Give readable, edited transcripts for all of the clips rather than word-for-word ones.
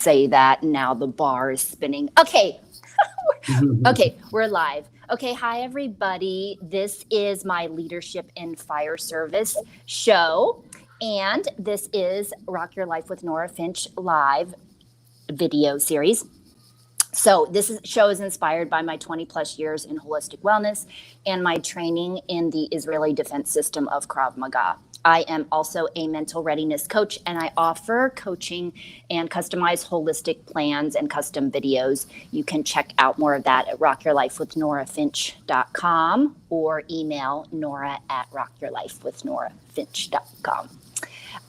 say that. Now the bar is spinning. Okay. Okay, we're live. Okay, hi everybody. This is my Leadership in Fire Service show, and this is Rock Your Life with Nora Finch live video series. So show is inspired by my 20 plus years in holistic wellness and my training in the Israeli defense system of Krav Maga. I am also a mental readiness coach, and I offer coaching and customized holistic plans and custom videos. You can check out more of that at rockyourlifewithnorafinch.com or email nora@rockyourlifewithnorafinch.com.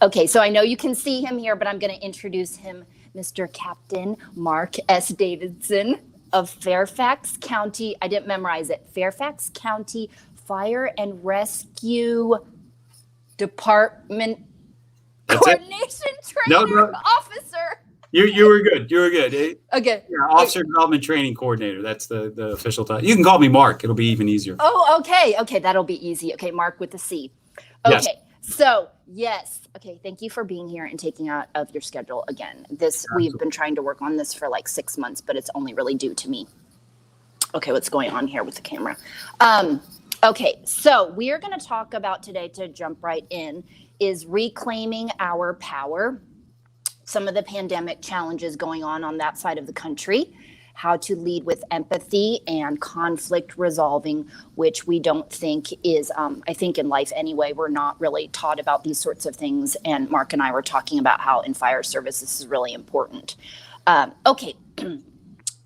Okay, so I know you can see him here, but I'm going to introduce him, Mr. Captain Marc S. Davidson of Fairfax County. I didn't memorize it. Fairfax County Fire and Rescue Department Coordination Trainer Officer. You were good. You were good. Okay. Yeah, Officer Development Training Coordinator. That's the official title. You can call me Mark. It'll be even easier. Oh, okay. Okay, that'll be easy. Okay, Mark with a C. Okay. Yes. So, yes. Okay, thank you for being here and taking out of your schedule again. We've been trying to work on this for like 6 months, but it's only really due to me. Okay, what's going on here with the camera? Okay, so we are going to talk about today, to jump right in, is reclaiming our power, some of the pandemic challenges going on that side of the country, how to lead with empathy and conflict resolving, which we don't think is, I think in life anyway, we're not really taught about these sorts of things. And Mark and I were talking about how in fire service this is really important. Okay.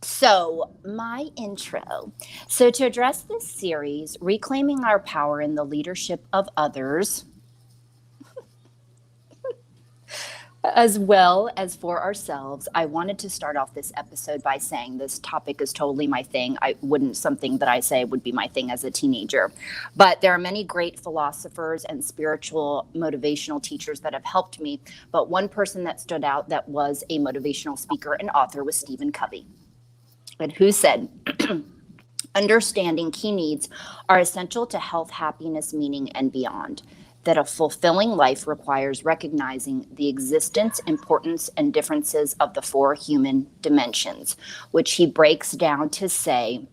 So my intro. So to address this series, reclaiming our power in the leadership of others, as well as for ourselves, I wanted to start off this episode by saying this topic is totally my thing. Something that I say would be my thing as a teenager. But there are many great philosophers and spiritual motivational teachers that have helped me. But one person that stood out that was a motivational speaker and author was Stephen Covey. And who said, understanding key needs are essential to health, happiness, meaning, and beyond. That a fulfilling life requires recognizing the existence, importance, and differences of the 4 human dimensions, which he breaks down to say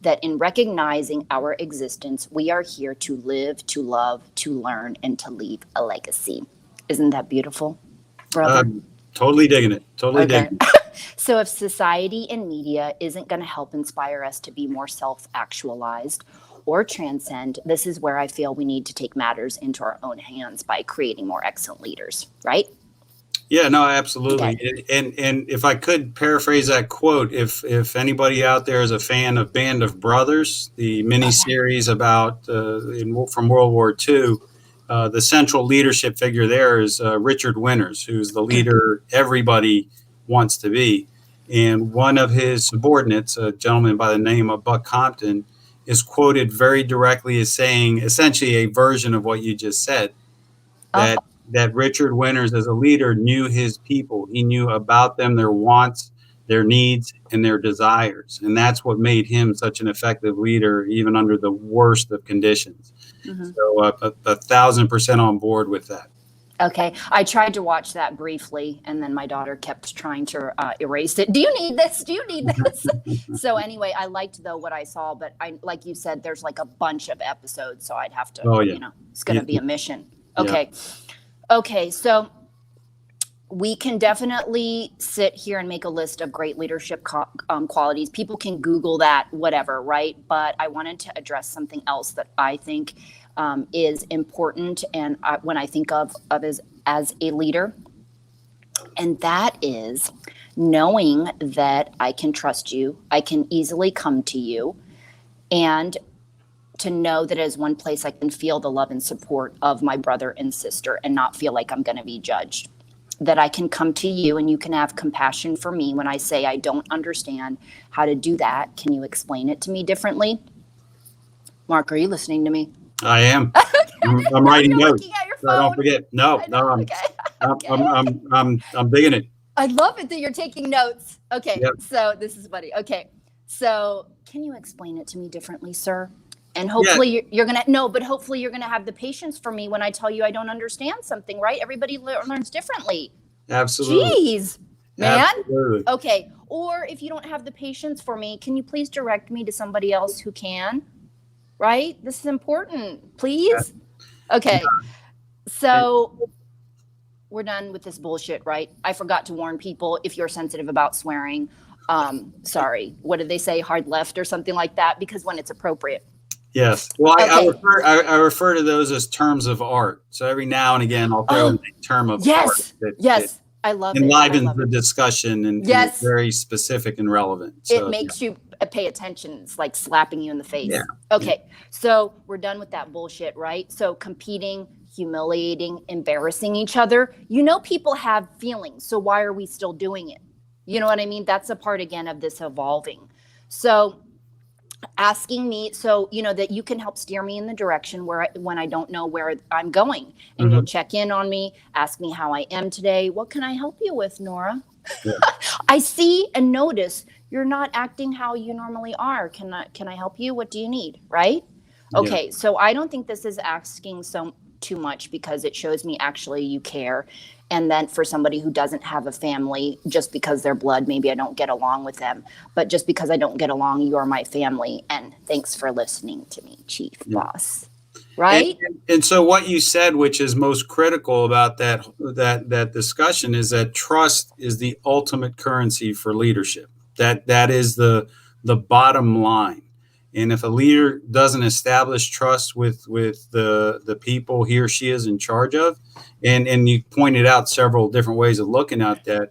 that in recognizing our existence, we are here to live, to love, to learn, and to leave a legacy. Isn't that beautiful, brother? Totally digging it. Totally digging it. So if society and media isn't going to help inspire us to be more self-actualized or transcend, this is where I feel we need to take matters into our own hands by creating more excellent leaders, right? Yeah, no, absolutely. Okay. And if I could paraphrase that quote, if anybody out there is a fan of Band of Brothers, the miniseries about from World War II, the central leadership figure there is Richard Winters, who's the leader everybody wants to be. And one of his subordinates, a gentleman by the name of Buck Compton, is quoted very directly as saying essentially a version of what you just said, that Richard Winters as a leader knew his people. He knew about them, their wants, their needs, and their desires. And that's what made him such an effective leader, even under the worst of conditions. Mm-hmm. So 1,000% on board with that. Okay. I tried to watch that briefly, and then my daughter kept trying to erase it. Do you need this? Do you need this? So anyway, I liked, though, what I saw. But like you said, there's like a bunch of episodes, so I'd have to, it's going to be a mission. Okay. Yeah. Okay. So we can definitely sit here and make a list of great leadership qualities. People can Google that, whatever, right? But I wanted to address something else that I think is important, and when I think of as a leader, and that is knowing that I can trust you, I can easily come to you, and to know that as one place I can feel the love and support of my brother and sister and not feel like I'm going to be judged. That I can come to you and you can have compassion for me when I say I don't understand how to do that. Can you explain it to me differently? Mark, are you listening to me? I am. I'm writing notes. Looking at your So phone. don't forget. No, I'm digging it. I love it that you're taking notes. Okay, Yep. So this is funny. Okay, so can you explain it to me differently, sir? And hopefully you're gonna hopefully you're gonna have the patience for me when I tell you I don't understand something, right? Everybody learns differently. Absolutely. Jeez. Man? Absolutely. Okay. Or if you don't have the patience for me, can you please direct me to somebody else who can? Right? This is important. Please? Okay. So we're done with this bullshit, right? I forgot to warn people if you're sensitive about swearing. Sorry. What did they say? Hard left or something like that? Because when it's appropriate. Yes. Well, Okay. I refer to those as terms of art. So every now and again, I'll throw in a term of art Yes. that Yes. I love it. I enlivens love the it. discussion and it's Yes. very specific and relevant. It So, makes you pay attention. It's like slapping you in the face. Yeah. Okay. So we're done with that bullshit, right? So competing, humiliating, embarrassing each other. You know, people have feelings. So why are we still doing it? You know what I mean? That's a part again of this evolving. So asking me so you know that you can help steer me in the direction where when I don't know where I'm going, and you'll check in on me, ask me how I am today. What can I help you with, Nora? Yeah. I see and notice you're not acting how you normally are. Can I help you? What do you need? Right? Okay. Yeah. So I don't think this is asking so too much, because it shows me actually you care. And then for somebody who doesn't have a family, just because they're blood, maybe I don't get along with them. But just because I don't get along, you are my family. And thanks for listening to me, Chief Boss. Right? And so what you said, which is most critical about that discussion, is that trust is the ultimate currency for leadership. That is the bottom line. And if a leader doesn't establish trust with the people he or she is in charge of, and you pointed out several different ways of looking at that,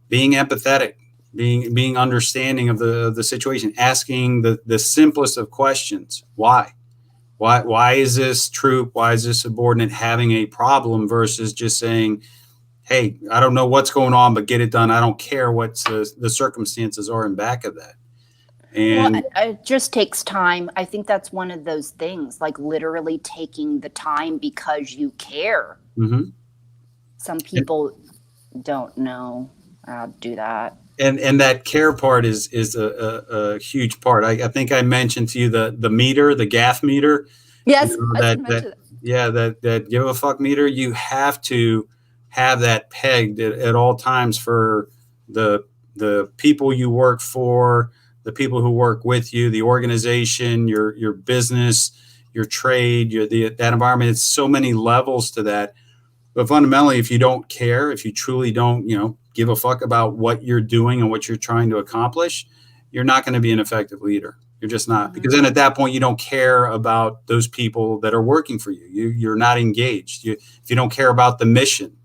being empathetic, being understanding of the situation, asking the simplest of questions. Why is this troop? Why is this subordinate having a problem, versus just saying, hey, I don't know what's going on, but get it done. I don't care what the circumstances are in back of that. And well, it just takes time. I think that's one of those things, like literally taking the time because you care. Some people don't know how to do that. And that care part is a huge part. I think I mentioned to you the meter, the gaff meter. Yes, You know, I was gonna mention that. Yeah, that give a fuck meter. You have to have that pegged at all times for the people you work for, the people who work with you, the organization, your business, your trade, that environment. It's so many levels to that. But fundamentally, if you don't care, if you truly don't, give a fuck about what you're doing and what you're trying to accomplish, you're not going to be an effective leader. You're just not, because then at that point you don't care about those people that are working for you. You're not engaged. If you don't care about the mission,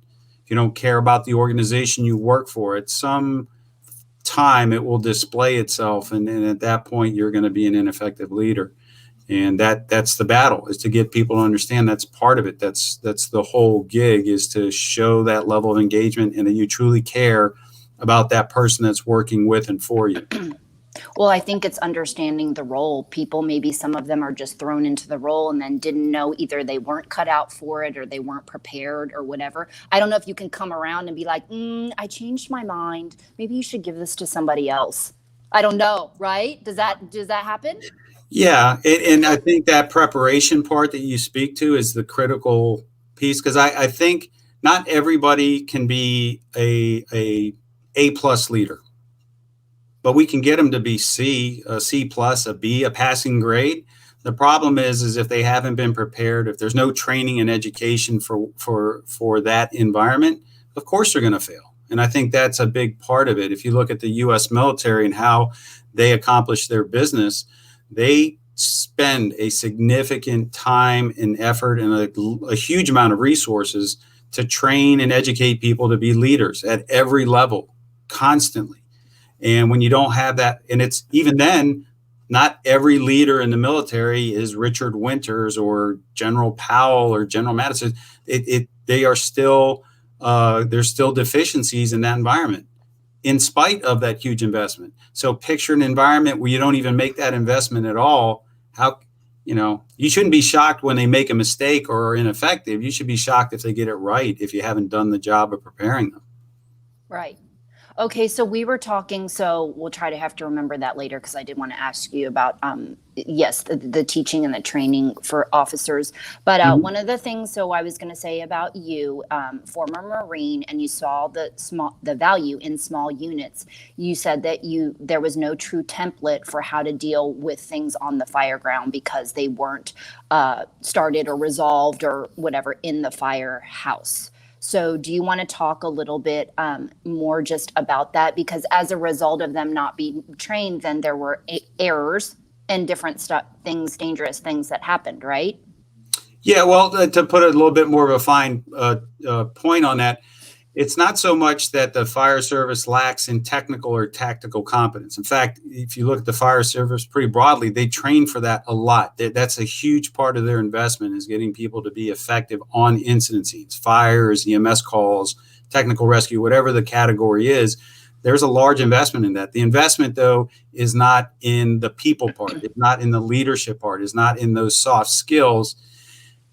if you don't care about the organization you work for, at some time it will display itself, and at that point you're going to be an ineffective leader. And that's the battle, is to get people to understand that's part of it. That's the whole gig, is to show that level of engagement and that you truly care about that person that's working with and for you. Well, I think it's understanding the role. People, maybe some of them are just thrown into the role and then didn't know, either they weren't cut out for it or they weren't prepared or whatever. I don't know if you can come around and be like, I changed my mind. Maybe you should give this to somebody else. I don't know, right? Does that happen? Yeah, and I think that preparation part that you speak to is the critical piece, because I think not everybody can be a plus leader, but we can get them to be a C plus, a B, a passing grade. The problem is if they haven't been prepared, if there's no training and education for that environment, of course they're going to fail. And I think that's a big part of it. If you look at the U.S. military and how they accomplish their business, they spend a significant time and effort and a huge amount of resources to train and educate people to be leaders at every level, constantly. And when you don't have that, and it's even then, not every leader in the military is Richard Winters or General Powell or General Madison. They are still, there's still deficiencies in that environment, in spite of that huge investment. So picture an environment where you don't even make that investment at all. How, you shouldn't be shocked when they make a mistake or are ineffective. You should be shocked if they get it right, if you haven't done the job of preparing them. Right. Okay, so we were talking, so we'll try to have to remember that later because I did want to ask you about, yes, the teaching and the training for officers. But Mhm. one of the things, so I was going to say about you, former Marine, and you saw the value in small units. You said that there was no true template for how to deal with things on the fireground because they weren't started or resolved or whatever in the firehouse. So, do you want to talk a little bit more just about that? Because as a result of them not being trained, then there were errors and different stuff, things, dangerous things that happened, right? Yeah, well, to put a little bit more of a fine point on that, it's not so much that the fire service lacks in technical or tactical competence. In fact, if you look at the fire service pretty broadly, they train for that a lot. That's a huge part of their investment, is getting people to be effective on incident scenes, fires, EMS calls, technical rescue, whatever the category is. There's a large investment in that. The investment, though, is not in the people part. It's not in the leadership part. It's not in those soft skills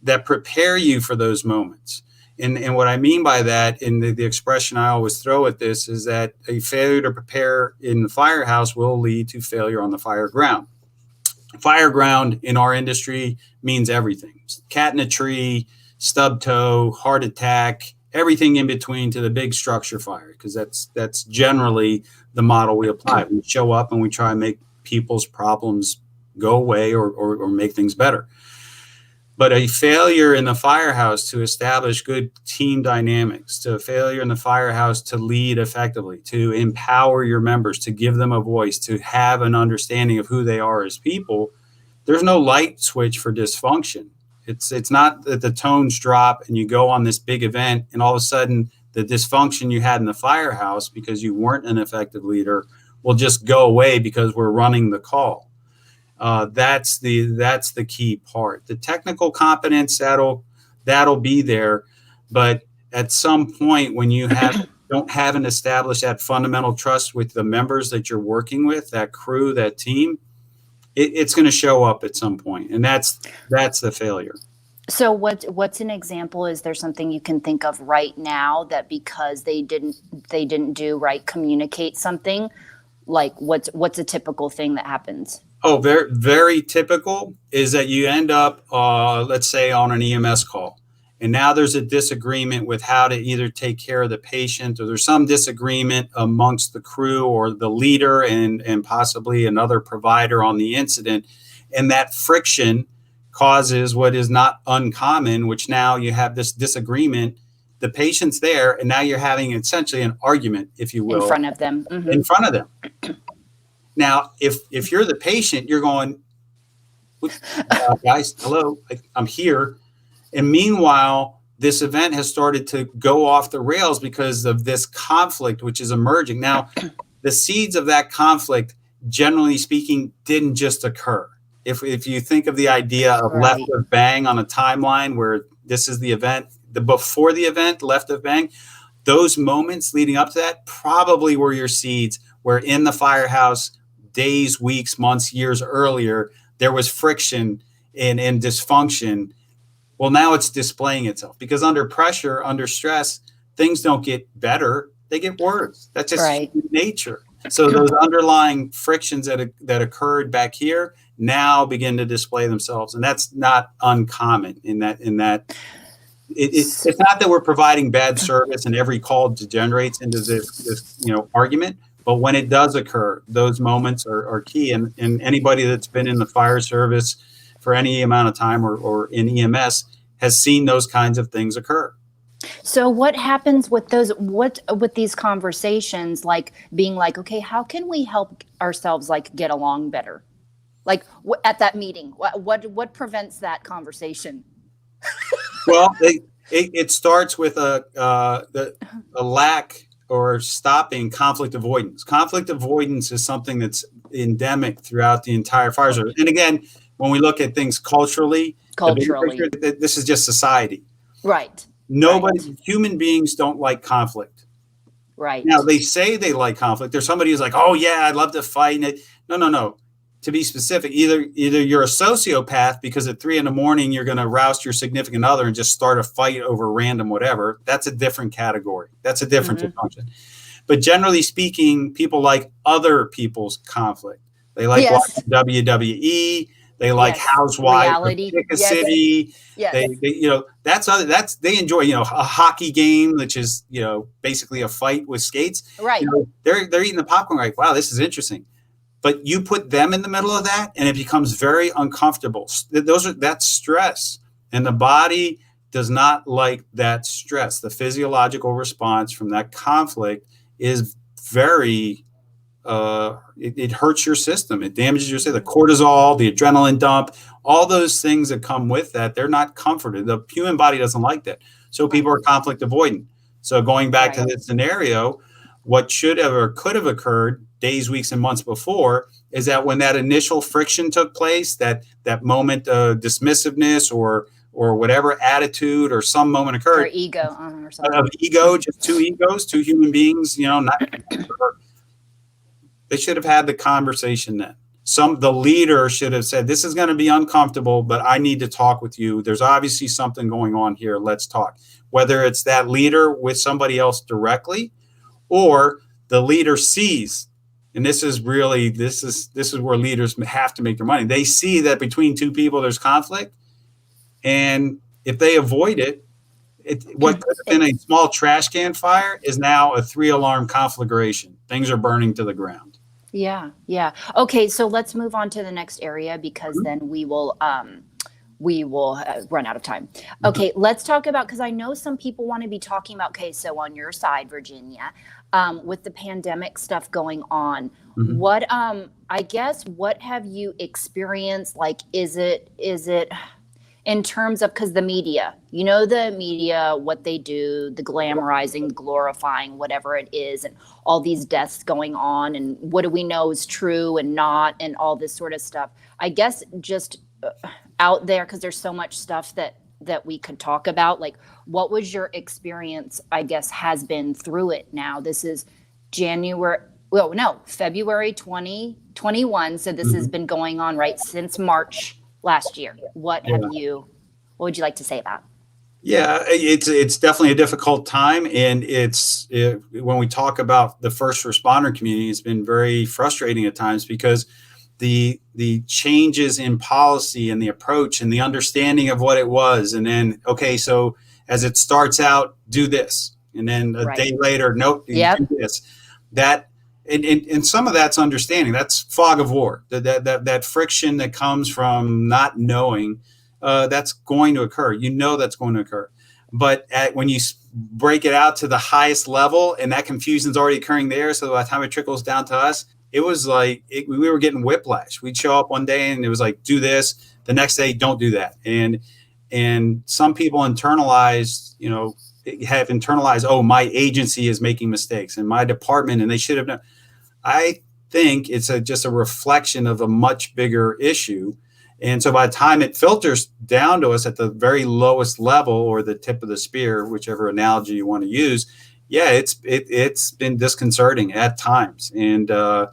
that prepare you for those moments. And what I mean by that, in the expression I always throw at this, is that a failure to prepare in the firehouse will lead to failure on the fire ground. Fire ground in our industry means everything. Cat in a tree, stub toe, heart attack, everything in between to the big structure fire, because that's generally the model we apply. We show up and we try and make people's problems go away or make things better. But a failure in the firehouse to establish good team dynamics, to a failure in the firehouse to lead effectively, to empower your members, to give them a voice, to have an understanding of who they are as people, there's no light switch for dysfunction. It's not that the tones drop and you go on this big event and all of a sudden the dysfunction you had in the firehouse because you weren't an effective leader will just go away because we're running the call. That's the key part. The technical competence, that'll be there, but at some point when you haven't established that fundamental trust with the members that you're working with, that crew, that team, it's going to show up at some point, and that's the failure. So what's an example? Is there something you can think of right now that because they didn't do right, communicate something? Like what's a typical thing that happens? Oh, very, very typical is that you end up, let's say, on an EMS call. And now there's a disagreement with how to either take care of the patient, or there's some disagreement amongst the crew or the leader and possibly another provider on the incident. And that friction causes what is not uncommon, which now you have this disagreement. The patient's there, and now you're having essentially an argument, if you will, in front of them. Mm-hmm. in front of them. Now, if you're the patient, you're going, guys, hello, I'm here. And meanwhile, this event has started to go off the rails because of this conflict, which is emerging. Now, the seeds of that conflict, generally speaking, didn't just occur. If you think of the idea of left of bang on a timeline where this is the event, before the event, left of bang, those moments leading up to that probably were your seeds, where in the firehouse, days, weeks, months, years earlier, there was friction and dysfunction. Well, now it's displaying itself because under pressure, under stress, things don't get better. They get worse. That's just nature. So those underlying frictions that occurred back here now begin to display themselves. And that's not uncommon in that it's not that we're providing bad service and every call degenerates into this argument. But when it does occur, those moments are key. And anybody that's been in the fire service for any amount of time or in EMS has seen those kinds of things occur. So what happens with with these conversations, like being like, okay, how can we help ourselves get along better? Like at that meeting, what prevents that conversation? Well, it starts with a lack or stopping conflict avoidance. Conflict avoidance is something that's endemic throughout the entire fire service. And again, when we look at things culturally, this is just society. Right. Human beings don't like conflict. Right. Now, they say they like conflict. There's somebody who's like, oh, yeah, I'd love to fight. No. To be specific, either you're a sociopath because at 3 a.m. you're going to roust your significant other and just start a fight over random whatever. That's a different category. That's a different dysfunction. But generally speaking, people like other people's conflict. They like Yes. watching WWE. They like Yes. Housewives of Reality. Chick Yes. City. Yes. They they enjoy, a hockey game, which is, basically a fight with skates. Right. They're eating the popcorn like, wow, this is interesting. But you put them in the middle of that, and it becomes very uncomfortable. That's stress, and the body does not like that stress. The physiological response from that conflict is very. It hurts your system. It damages your system. The cortisol, the adrenaline dump, all those things that come with that, they're not comforted. The human body doesn't like that. So people are conflict avoidant. So going back to this scenario, what should have or could have occurred days, weeks, and months before is that when that initial friction took place, that moment of dismissiveness or whatever attitude or some moment occurred, or ego, or something. Of ego, just two egos, two human beings, not. They should have had the conversation then. The leader should have said, this is going to be uncomfortable, but I need to talk with you. There's obviously something going on here. Let's talk. Whether it's that leader with somebody else directly, or the leader sees, and this is where leaders have to make their money. They see that between two people, there's conflict. And if they avoid it, what could have been a small trash can fire is now a 3-alarm conflagration. Things are burning to the ground. Yeah. Okay, so let's move on to the next area, because then we will run out of time. Okay, let's talk about, because I know some people want to be talking about, okay, so on your side, Virginia, with the pandemic stuff going on, what what have you experienced? Like, is it in terms of, because the media, what they do, the glamorizing, glorifying, whatever it is, and all these deaths going on, and what do we know is true and not, and all this sort of stuff. I guess just out there, because there's so much stuff that we could talk about. Like, what was your experience, I guess, has been through it now? This is February 2021. So this has been going on, right, since March last year. What would you like to say about? Yeah, it's definitely a difficult time, and when we talk about the first responder community, it's been very frustrating at times, because the changes in policy and the approach and the understanding of what it was, and then, okay, so as it starts out, do this, and then a day later, nope, do this. That and some of that's understanding. That's fog of war. That friction that comes from not knowing, that's going to occur. That's going to occur. But when you break it out to the highest level, and that confusion's already occurring there, so by the time it trickles down to us, it was like we were getting whiplash. We'd show up one day and it was like, do this. The next day, don't do that. And some people have internalized, oh, my agency is making mistakes, and my department, and they should have done. I think it's just a reflection of a much bigger issue. And so by the time it filters down to us at the very lowest level, or the tip of the spear, whichever analogy you want to use, it's been disconcerting at times. And I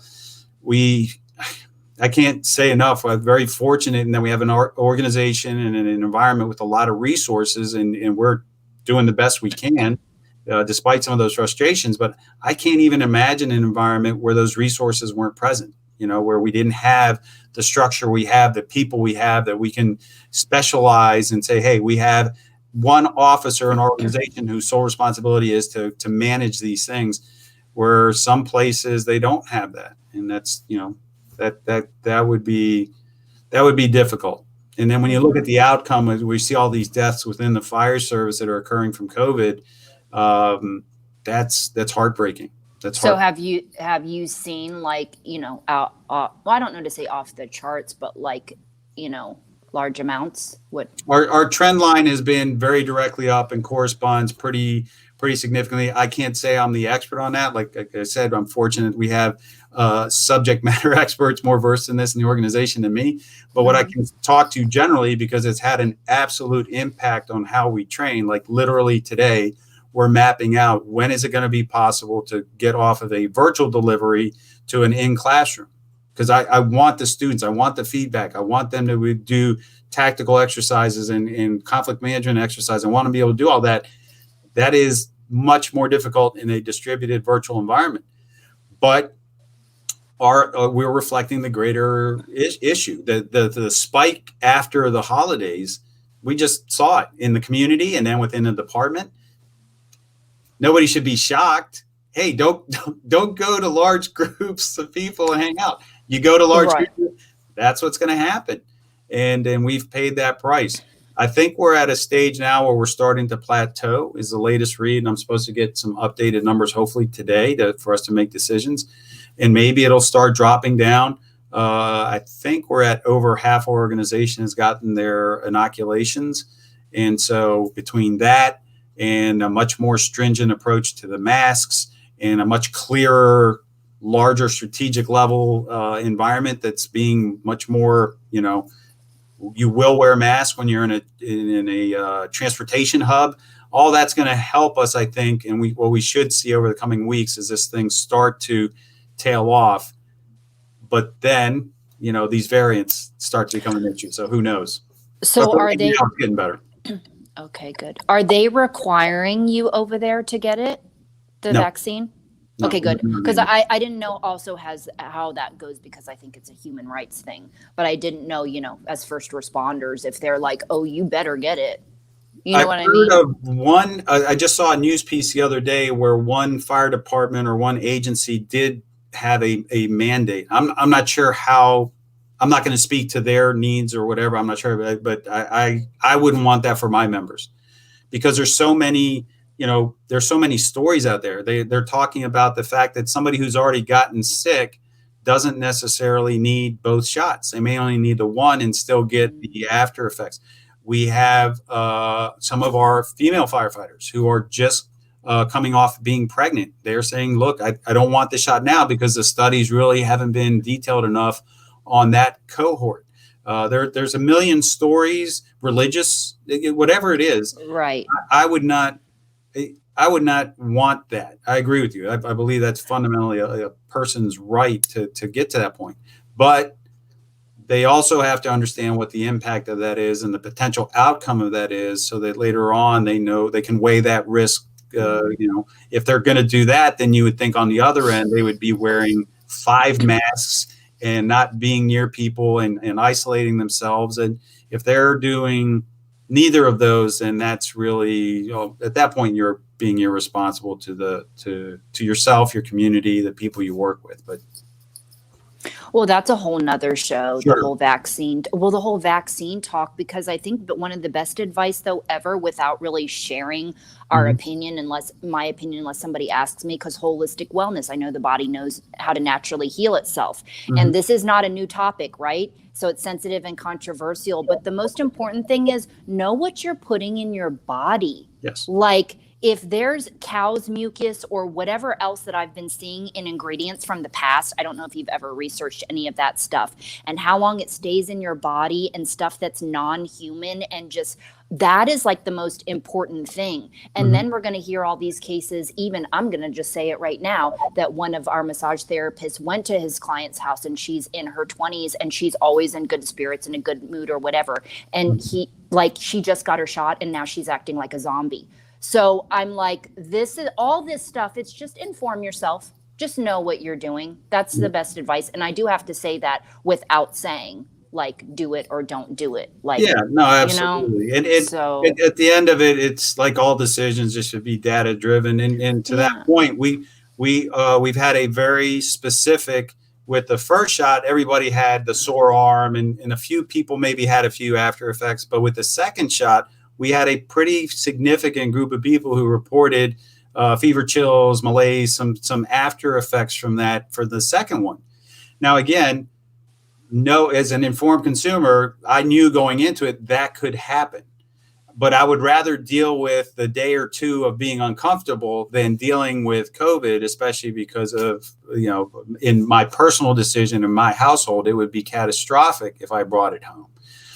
can't say enough. We're very fortunate in that we have an organization and an environment with a lot of resources, and we're doing the best we can, despite some of those frustrations. But I can't even imagine an environment where those resources weren't present, where we didn't have the structure we have, the people we have, that we can specialize and say, hey, we have one officer in our organization whose sole responsibility is to manage these things, where some places they don't have that. And that's, that would be difficult. And then when you look at the outcome, we see all these deaths within the fire service that are occurring from COVID. That's heartbreaking. So have you seen, like, I don't know to say off the charts, but like, large amounts? What our trend line has been very directly up and corresponds pretty significantly. I can't say I'm the expert on that. Like I said, I'm fortunate we have subject matter experts more versed in this in the organization than me. But what I can talk to generally, because it's had an absolute impact on how we train, like literally today, we're mapping out when is it going to be possible to get off of a virtual delivery to an in-classroom. Because I want the students, I want the feedback, I want them to do tactical exercises and conflict management exercise. I want to be able to do all that. That is much more difficult in a distributed virtual environment. But we're reflecting the greater issue. The spike after the holidays, we just saw it in the community and then within the department. Nobody should be shocked. Hey, don't go to large groups of people and hang out. You go to large groups, that's what's going to happen. And we've paid that price. I think we're at a stage now where we're starting to plateau is the latest read. And I'm supposed to get some updated numbers hopefully today for us to make decisions. And maybe it'll start dropping down. I think we're at over half our organization has gotten their inoculations. And so between that and a much more stringent approach to the masks and a much clearer, larger strategic level environment that's being much more, you will wear a mask when you're in a transportation hub. All that's going to help us, I think. And what we should see over the coming weeks is this thing start to tail off. But then, these variants start to become an issue. So who knows? So are they getting better? Okay, good. Are they requiring you over there to get it, the vaccine? No. Okay, good. Because I didn't know also how that goes, because I think it's a human rights thing. But I didn't know, as first responders, if they're like, oh, you better get it. You know what I mean? Of one, I just saw a news piece the other day where one fire department or one agency did have a mandate. I'm not sure how. I'm not going to speak to their needs or whatever. I'm not sure, but I wouldn't want that for my members, because there's so many. There's so many stories out there. They're talking about the fact that somebody who's already gotten sick doesn't necessarily need both shots. They may only need the one and still get the after effects. We have some of our female firefighters who are just coming off being pregnant. They're saying, look, I don't want the shot now because the studies really haven't been detailed enough on that cohort. There's a million stories, religious, whatever it is. Right. I would not want that. I agree with you. I believe that's fundamentally a person's right to get to that point. But they also have to understand what the impact of that is and the potential outcome of that is, so that later on they know they can weigh that risk. If they're going to do that, then you would think on the other end they would be wearing 5 masks and not being near people and isolating themselves. And if they're doing neither of those, then that's really, at that point you're being irresponsible to yourself, your community, the people you work with. But well, that's a whole nother show, Sure. the whole vaccine talk, because I think that one of the best advice though ever, without really sharing our opinion, unless somebody asks me, because holistic wellness, I know the body knows how to naturally heal itself. And this is not a new topic, right? So it's sensitive and controversial, but the most important thing is know what you're putting in your body. Yes. Like, if there's cow's mucus or whatever else that I've been seeing in ingredients from the past, I don't know if you've ever researched any of that stuff and how long it stays in your body and stuff that's non-human, and just that is like the most important thing. And then we're going to hear all these cases, even I'm going to just say it right now, that one of our massage therapists went to his client's house and she's in her 20s and she's always in good spirits and a good mood or whatever. And she just got her shot and now she's acting like a zombie. So I'm like, this is all this stuff. It's just inform yourself. Just know what you're doing. That's the best advice. And I do have to say that without saying, like, do it or don't do it. Like, yeah, no, absolutely. And at the end of it, it's like all decisions just should be data driven. And to that point, we've had a very specific, with the first shot, everybody had the sore arm and a few people maybe had a few after effects. But with the second shot, we had a pretty significant group of people who reported fever, chills, malaise, some after effects from that for the second one. Now, again, as an informed consumer, I knew going into it that could happen. But I would rather deal with the day or two of being uncomfortable than dealing with COVID, especially because of, in my personal decision in my household, it would be catastrophic if I brought it home.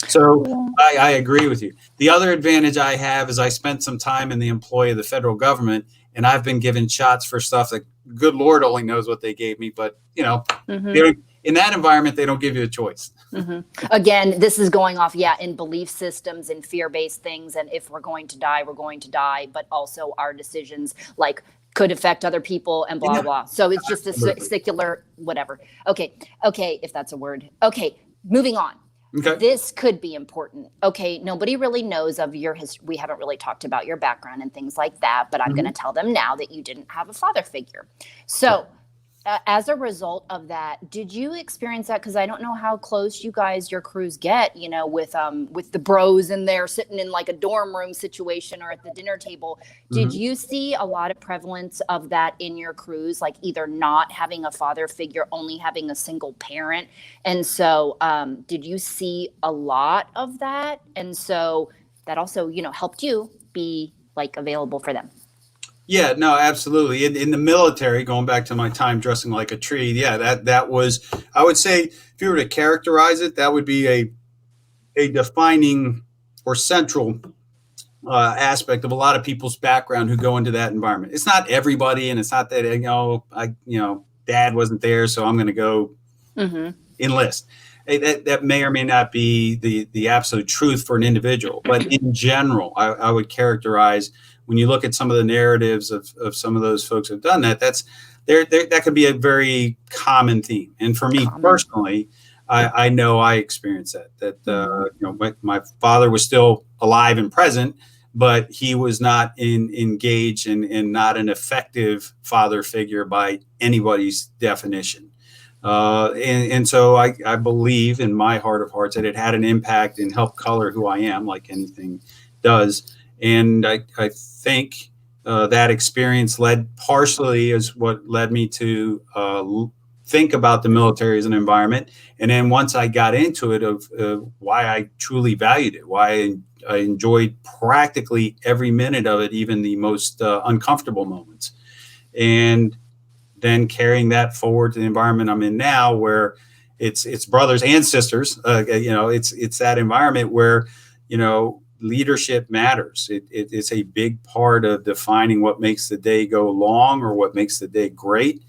So I agree with you. The other advantage I have is I spent some time in the employ of the federal government, and I've been given shots for stuff good Lord only knows what they gave me, but they don't, in that environment, they don't give you a choice. Again, this is going off, in belief systems and fear-based things. And if we're going to die, we're going to die. But also our decisions like could affect other people and blah, blah. So it's just a secular whatever. Okay. If that's a word. Okay. Moving on. Okay. This could be important. Okay. Nobody really knows of your history. We haven't really talked about your background and things like that, but I'm going to tell them now that you didn't have a father figure. So as a result of that, did you experience that? Because I don't know how close your crews get, with the bros in there sitting in like a dorm room situation or at the dinner table. Did you see a lot of prevalence of that in your crews, like either not having a father figure, only having a single parent? And so did you see a lot of that? And so that also, helped you be like available for them. Yeah, no, absolutely. In the military, going back to my time dressing like a tree, that was, I would say, if you were to characterize it, that would be a defining or central aspect of a lot of people's background who go into that environment. It's not everybody, and it's not that dad wasn't there, so I'm going to go enlist. That may or may not be the absolute truth for an individual, but in general, I would characterize, when you look at some of the narratives of some of those folks who've done that, that could be a very common theme. And for me personally, I know I experienced that my father was still alive and present, but he was not engaged and not an effective father figure by anybody's definition. And so I believe in my heart of hearts that it had an impact and helped color who I am, like anything does. And I think that experience partially is what led me to think about the military as an environment. And then once I got into it, of why I truly valued it, why I enjoyed practically every minute of it, even the most uncomfortable moments. And then carrying that forward to the environment I'm in now, where it's brothers and sisters, it's that environment where, leadership matters. It's a big part of defining what makes the day go long or what makes the day great.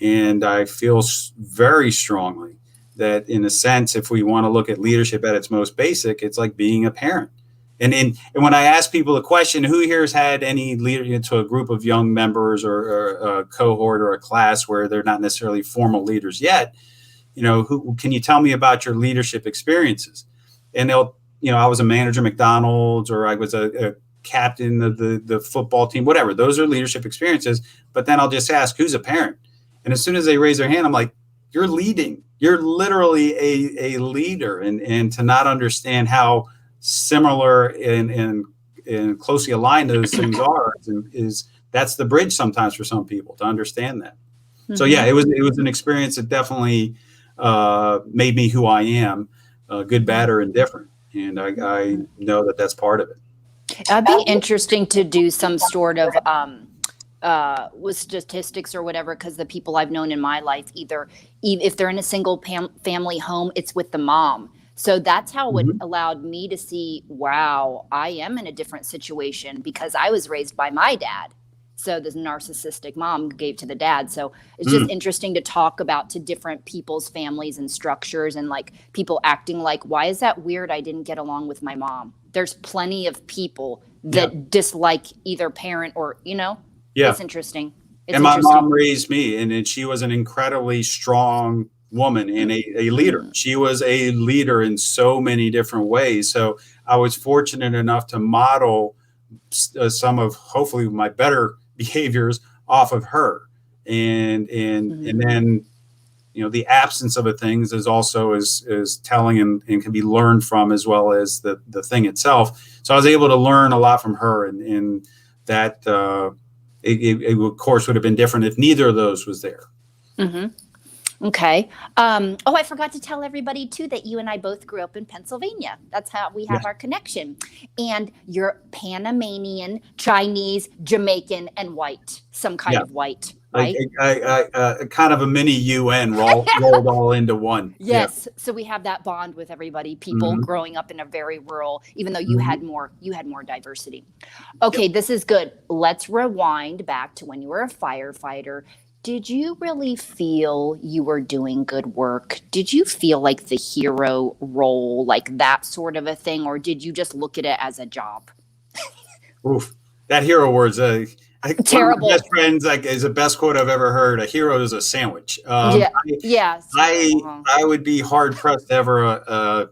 And I feel very strongly that, in a sense, if we want to look at leadership at its most basic, it's like being a parent. And when I ask people the question, who here has had any leader to a group of young members or a cohort or a class where they're not necessarily formal leaders yet, who can you tell me about your leadership experiences? And they'll, I was a manager at McDonald's, or I was a captain of the football team, whatever. Those are leadership experiences. But then I'll just ask, who's a parent? And as soon as they raise their hand, I'm like, you're leading. You're literally a leader. And to not understand how similar and closely aligned those things are that's the bridge sometimes for some people to understand that. So it was an experience that definitely made me who I am, good, bad, or indifferent. And I know that that's part of it. It'd be interesting to do some sort of with statistics or whatever, because the people I've known in my life, either if they're in a single family home, it's with the mom. So that's how it allowed me to see, wow, I am in a different situation because I was raised by my dad. So the narcissistic mom gave to the dad. So it's just interesting to talk about to different people's families and structures, and like people acting like, why is that weird? I didn't get along with my mom. There's plenty of people that dislike either parent or, it's interesting. And my mom raised me, and she was an incredibly strong woman and a leader. She was a leader in so many different ways. So I was fortunate enough to model some of, hopefully, my better behaviors off of her. And then, the absence of a things is also is telling and can be learned from, as well as the thing itself. So I was able to learn a lot from her, and that it of course would have been different if neither of those was there. Okay. I forgot to tell everybody too that you and I both grew up in Pennsylvania. That's how we have our connection. And you're Panamanian, Chinese, Jamaican, and white, some kind of white, right? I kind of a mini UN rolled all into one. Yes. Yeah. So we have that bond with everybody, people growing up in a very rural, even though you had more diversity. Okay, this is good. Let's rewind back to when you were a firefighter. Did you really feel you were doing good work? Did you feel like the hero role, like that sort of a thing, or did you just look at it as a job? Oof, that hero word's one of my Terrible. best friends like is the best quote I've ever heard. A hero is a sandwich. Yeah. Yeah. It's I terrible, huh? I would be hard pressed to ever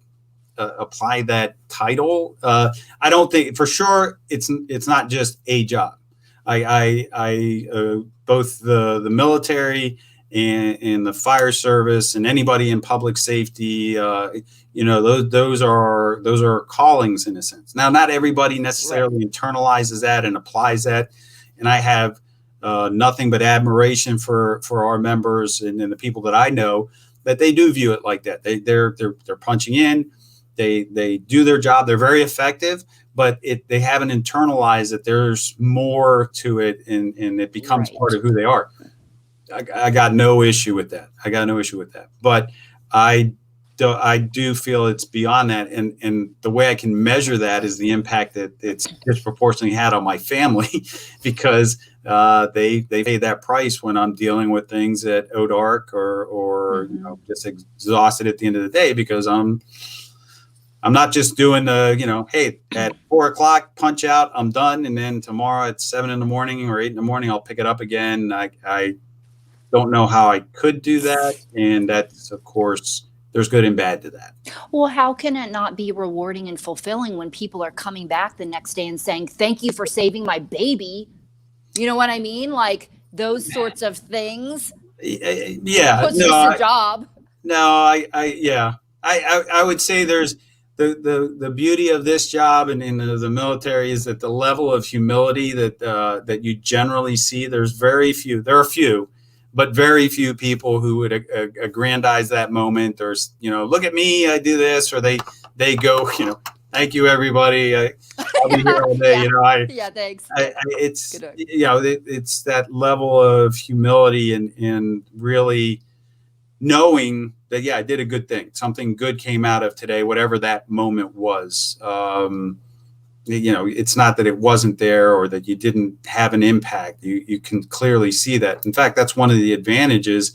apply that title. I don't think for sure it's not just a job. Both the military and the fire service and anybody in public safety, those are callings in a sense. Now, not everybody necessarily internalizes that and applies that, and I have nothing but admiration for our members and the people that I know that they do view it like that. They're punching in. They do their job. They're very effective, but they haven't internalized that there's more to it, and it becomes part of who they are. I got no issue with that. But I do feel it's beyond that, and the way I can measure that is the impact that it's disproportionately had on my family, because they pay that price when I'm dealing with things at ODARC or just exhausted at the end of the day, because I'm not just doing hey, at 4:00 punch out, I'm done, and then tomorrow at 7 in the morning or 8 in the morning, I'll pick it up again. I don't know how I could do that, and that's, of course, there's good and bad to that. Well, how can it not be rewarding and fulfilling when people are coming back the next day and saying, "Thank you for saving my baby"? You know what I mean? Like those sorts of things. Yeah, It's just a job. I would say there's the beauty of this job and in the military is that the level of humility that you generally see. There are few, but very few people who would aggrandize that moment, or look at me, I do this, or they go, thank you everybody, I'll be here all day. Thanks. It's that level of humility and really knowing that, I did a good thing. Something good came out of today, whatever that moment was. It's not that it wasn't there or that you didn't have an impact. You can clearly see that. In fact, that's one of the advantages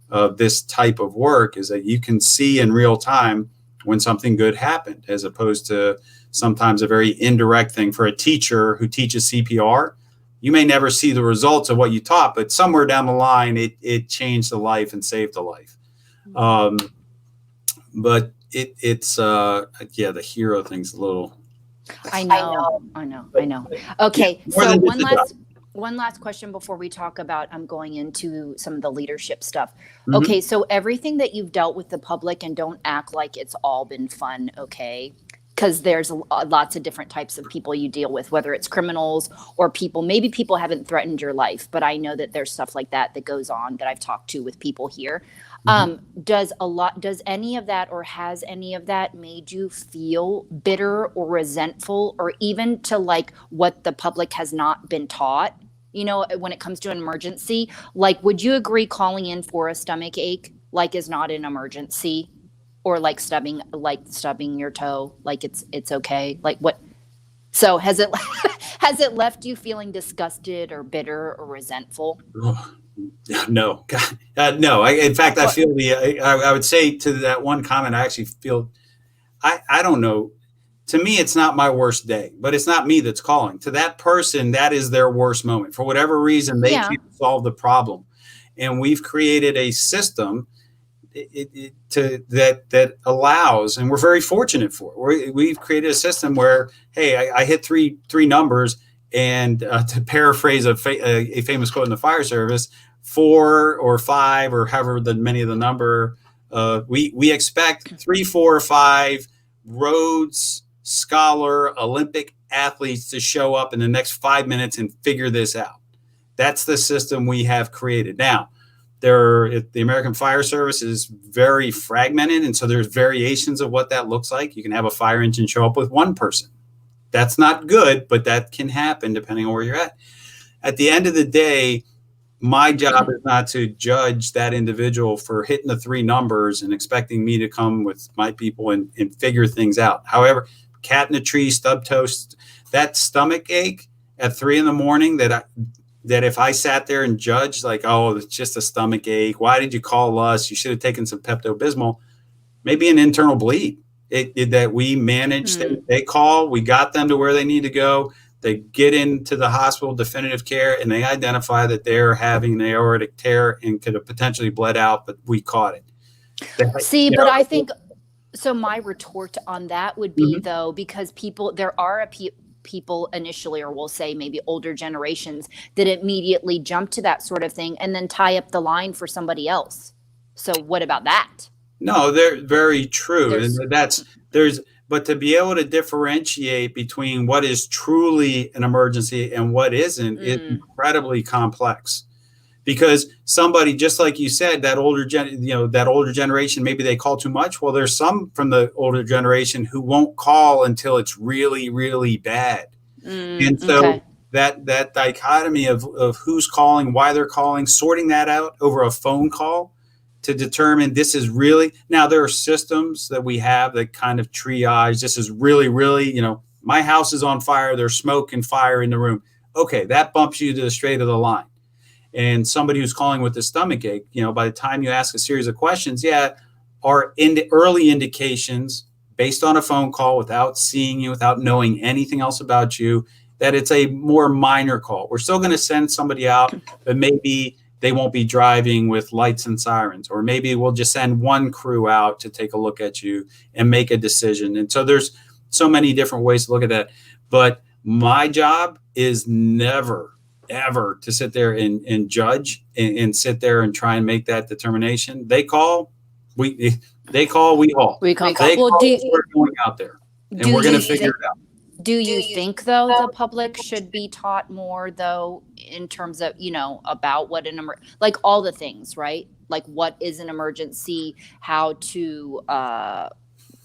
of this type of work, is that you can see in real time when something good happened, as opposed to sometimes a very indirect thing. For a teacher who teaches CPR, you may never see the results of what you taught, but somewhere down the line, it changed a life and saved a life. But it's the hero thing's a little. I know. Okay, so one last question before we talk about going into some of the leadership stuff. Mm-hmm. Okay, so everything that you've dealt with the public, and don't act like it's all been fun, okay? Because there's lots of different types of people you deal with, whether it's criminals or maybe people haven't threatened your life, but I know that there's stuff like that goes on that I've talked to with people here. Does any of that, or has any of that made you feel bitter or resentful, or even to like what the public has not been taught, when it comes to an emergency? Like, would you agree calling in for a stomach ache, like, is not an emergency? Or like stubbing your toe, like it's okay? Like what? So has it left you feeling disgusted or bitter or resentful? Oh, no, God, no. In fact, I feel I would say to that one comment, I actually feel, I don't know. To me, it's not my worst day, but it's not me that's calling. To that person, that is their worst moment. For whatever reason, they can't solve the problem. And we've created a system that allows, and we're very fortunate for it. We've created a system where, hey, I hit three numbers, and to paraphrase a famous quote in the fire service, 4 or 5 or however many of the number, we expect 3, 4, or 5 Rhodes Scholar Olympic athletes to show up in the next 5 minutes and figure this out. That's the system we have created. Now, the American Fire Service is very fragmented, and so there's variations of what that looks like. You can have a fire engine show up with one person. That's not good, but that can happen depending on where you're at. At the end of the day, my job is not to judge that individual for hitting the 3 numbers and expecting me to come with my people and figure things out. However, cat in a tree, stub toast, that stomach ache at 3 in the morning that that if I sat there and judged like, oh, it's just a stomach ache. Why did you call us? You should have taken some Pepto-Bismol. Maybe an internal bleed. That we managed. They call. We got them to where they need to go. They get into the hospital, definitive care, and they identify that they're having an aortic tear and could have potentially bled out, but we caught it. But I think so. My retort on that would be though, because there are people initially, or we'll say maybe older generations, that immediately jump to that sort of thing and then tie up the line for somebody else. So what about that? No, they're very true. But to be able to differentiate between what is truly an emergency and what isn't is incredibly complex. Because somebody, just like you said, that older generation, maybe they call too much. Well, there's some from the older generation who won't call until it's really, really bad. And so that dichotomy of who's calling, why they're calling, sorting that out over a phone call to determine this is really, now there are systems that we have that kind of triage. This is really, really, my house is on fire. There's smoke and fire in the room. Okay, that bumps you to the straight of the line. And somebody who's calling with a stomach ache, by the time you ask a series of questions, are in the early indications based on a phone call without seeing you, without knowing anything else about you, that it's a more minor call. We're still going to send somebody out, but maybe they won't be driving with lights and sirens, or maybe we'll just send one crew out to take a look at you and make a decision. And so there's so many different ways to look at that. But my job is never, ever to sit there and judge and sit there and try and make that determination. They call, we haul. We're going out there and we're going to figure it out. Do you think, though, the public should be taught more, though, in terms of, about what like all the things, right? Like what is an emergency, how to,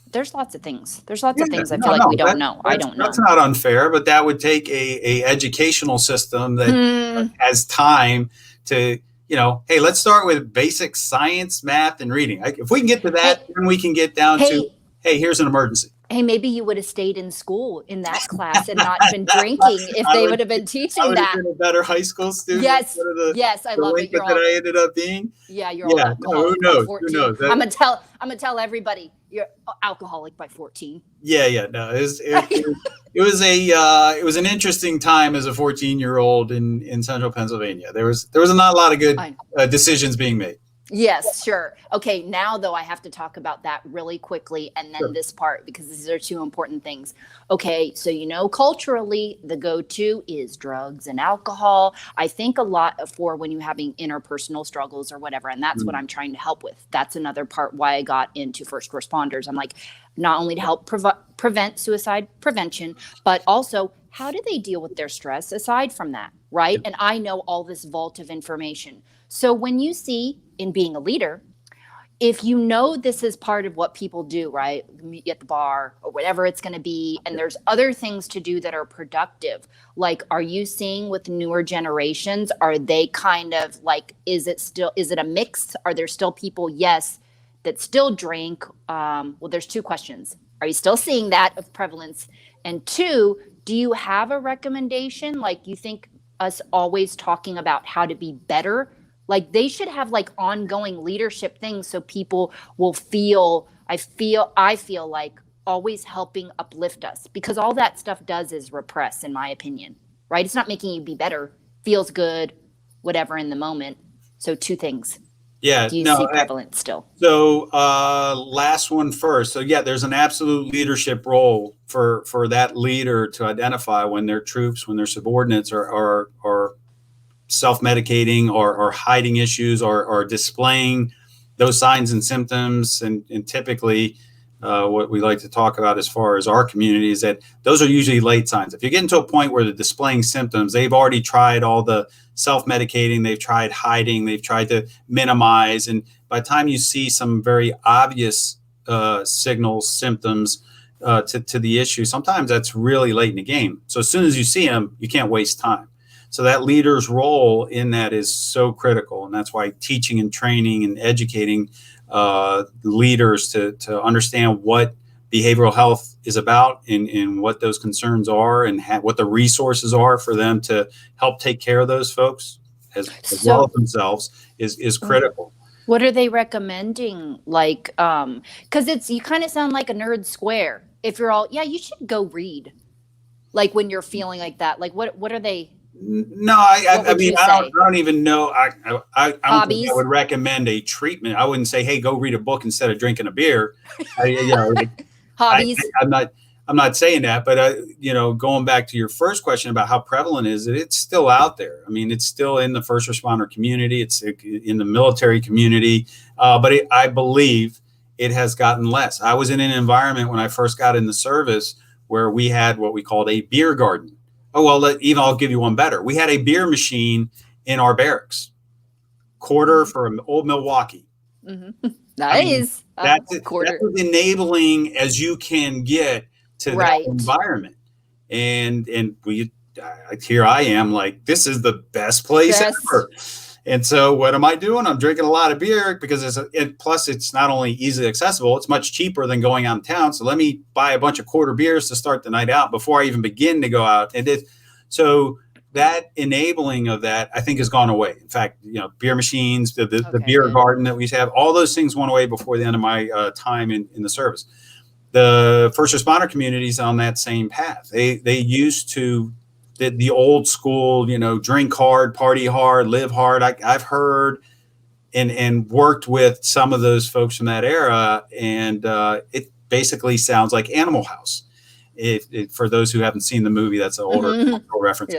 there's lots of things. I feel like we don't know. I don't know. That's not unfair, but that would take a educational system that has time to, hey, let's start with basic science, math, and reading. If we can get to that, then we can get down to, hey, here's an emergency. Hey, maybe you would have stayed in school in that class and not been drinking if they would have been teaching that. I would have been a better high school student. Yes, I love it. I ended up being. Yeah, you're all alcoholic. Who knows? I'm gonna tell everybody you're alcoholic by 14. Yeah. No, it was an interesting time as a 14-year-old in central Pennsylvania. There was not a lot of good decisions being made. Yes, sure. Okay, now though I have to talk about that really quickly and then this part, because these are two important things. Okay, so culturally the go-to is drugs and alcohol. I think a lot for when you're having interpersonal struggles or whatever, and that's what I'm trying to help with. That's another part why I got into first responders. I'm like, not only to help prevent suicide prevention, but also how do they deal with their stress aside from that, right? And I know all this vault of information. So when you see, in being a leader, if you know this is part of what people do, right? Meet at the bar or whatever it's going to be, and there's other things to do that are productive. Like, are you seeing with newer generations, are they kind of like, is it a mix? Are there still people, yes, that still drink? Well, there's two questions. Are you still seeing that of prevalence? And two, do you have a recommendation? Like, you think us always talking about how to be better? Like, they should have like ongoing leadership things so people will feel, I feel like always helping uplift us, because all that stuff does is repress, in my opinion, right? It's not making you be better, feels good, whatever in the moment. So two things. Yeah. Do you see prevalent still? So last one first. So there's an absolute leadership role for that leader to identify when their troops, when their subordinates are self-medicating or hiding issues or displaying those signs and symptoms. And typically what we like to talk about as far as our community is that those are usually late signs. If you get into a point where they're displaying symptoms, they've already tried all the self-medicating, they've tried hiding, they've tried to minimize. And by the time you see some very obvious signals, symptoms to the issue, sometimes that's really late in the game. So as soon as you see them, you can't waste time. So that leader's role in that is so critical. And that's why teaching and training and educating leaders to understand what behavioral health is about, and what those concerns are, and what the resources are for them to help take care of those folks as well as themselves is critical. What are they recommending? Like, because you kind of sound like a nerd square. If you're all, yeah, you should go read. Like when you're feeling like that, like what are they? No, I mean, I don't even know. I don't think I would recommend a treatment. I wouldn't say, hey, go read a book instead of drinking a beer. Hobbies. I'm not saying that, but going back to your first question about how prevalent is it, it's still out there. I mean, it's still in the first responder community. It's in the military community, but I believe it has gotten less. I was in an environment when I first got in the service where we had what we called a beer garden. Oh, well, I'll give you one better. We had a beer machine in our barracks, quarter for old Milwaukee. Mm-hmm. Nice. I mean, that's as enabling as you can get to that environment. And here I am, like, this is the best place ever. And so what am I doing? I'm drinking a lot of beer because plus it's not only easily accessible, it's much cheaper than going out in town. So let me buy a bunch of quarter beers to start the night out before I even begin to go out. And so that enabling of that, I think, has gone away. In fact, beer machines, the beer garden that we used to have, all those things went away before the end of my time in the service. The first responder communities on that same path. They used to the old school, drink hard, party hard, live hard. I've heard and worked with some of those folks from that era, and it basically sounds like Animal House. For those who haven't seen the movie, that's an older reference.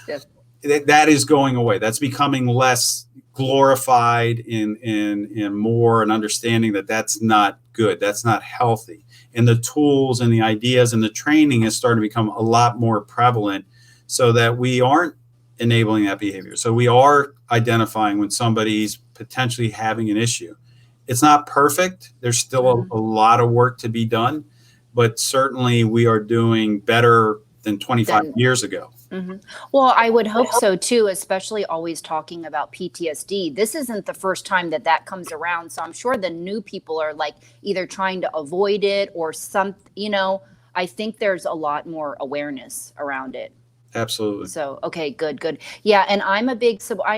Yes. But that is going away. That's becoming less glorified and more an understanding that that's not good. That's not healthy. And the tools and the ideas and the training is starting to become a lot more prevalent, so that we aren't enabling that behavior. So we are identifying when somebody's potentially having an issue. It's not perfect. There's still a lot of work to be done, but certainly we are doing better than 25 years ago. Mm-hmm. Well, I would hope so too, especially always talking about PTSD. This isn't the first time that comes around. So I'm sure the new people are like either trying to avoid it or I think there's a lot more awareness around it. Absolutely. So, okay, good. Yeah. And I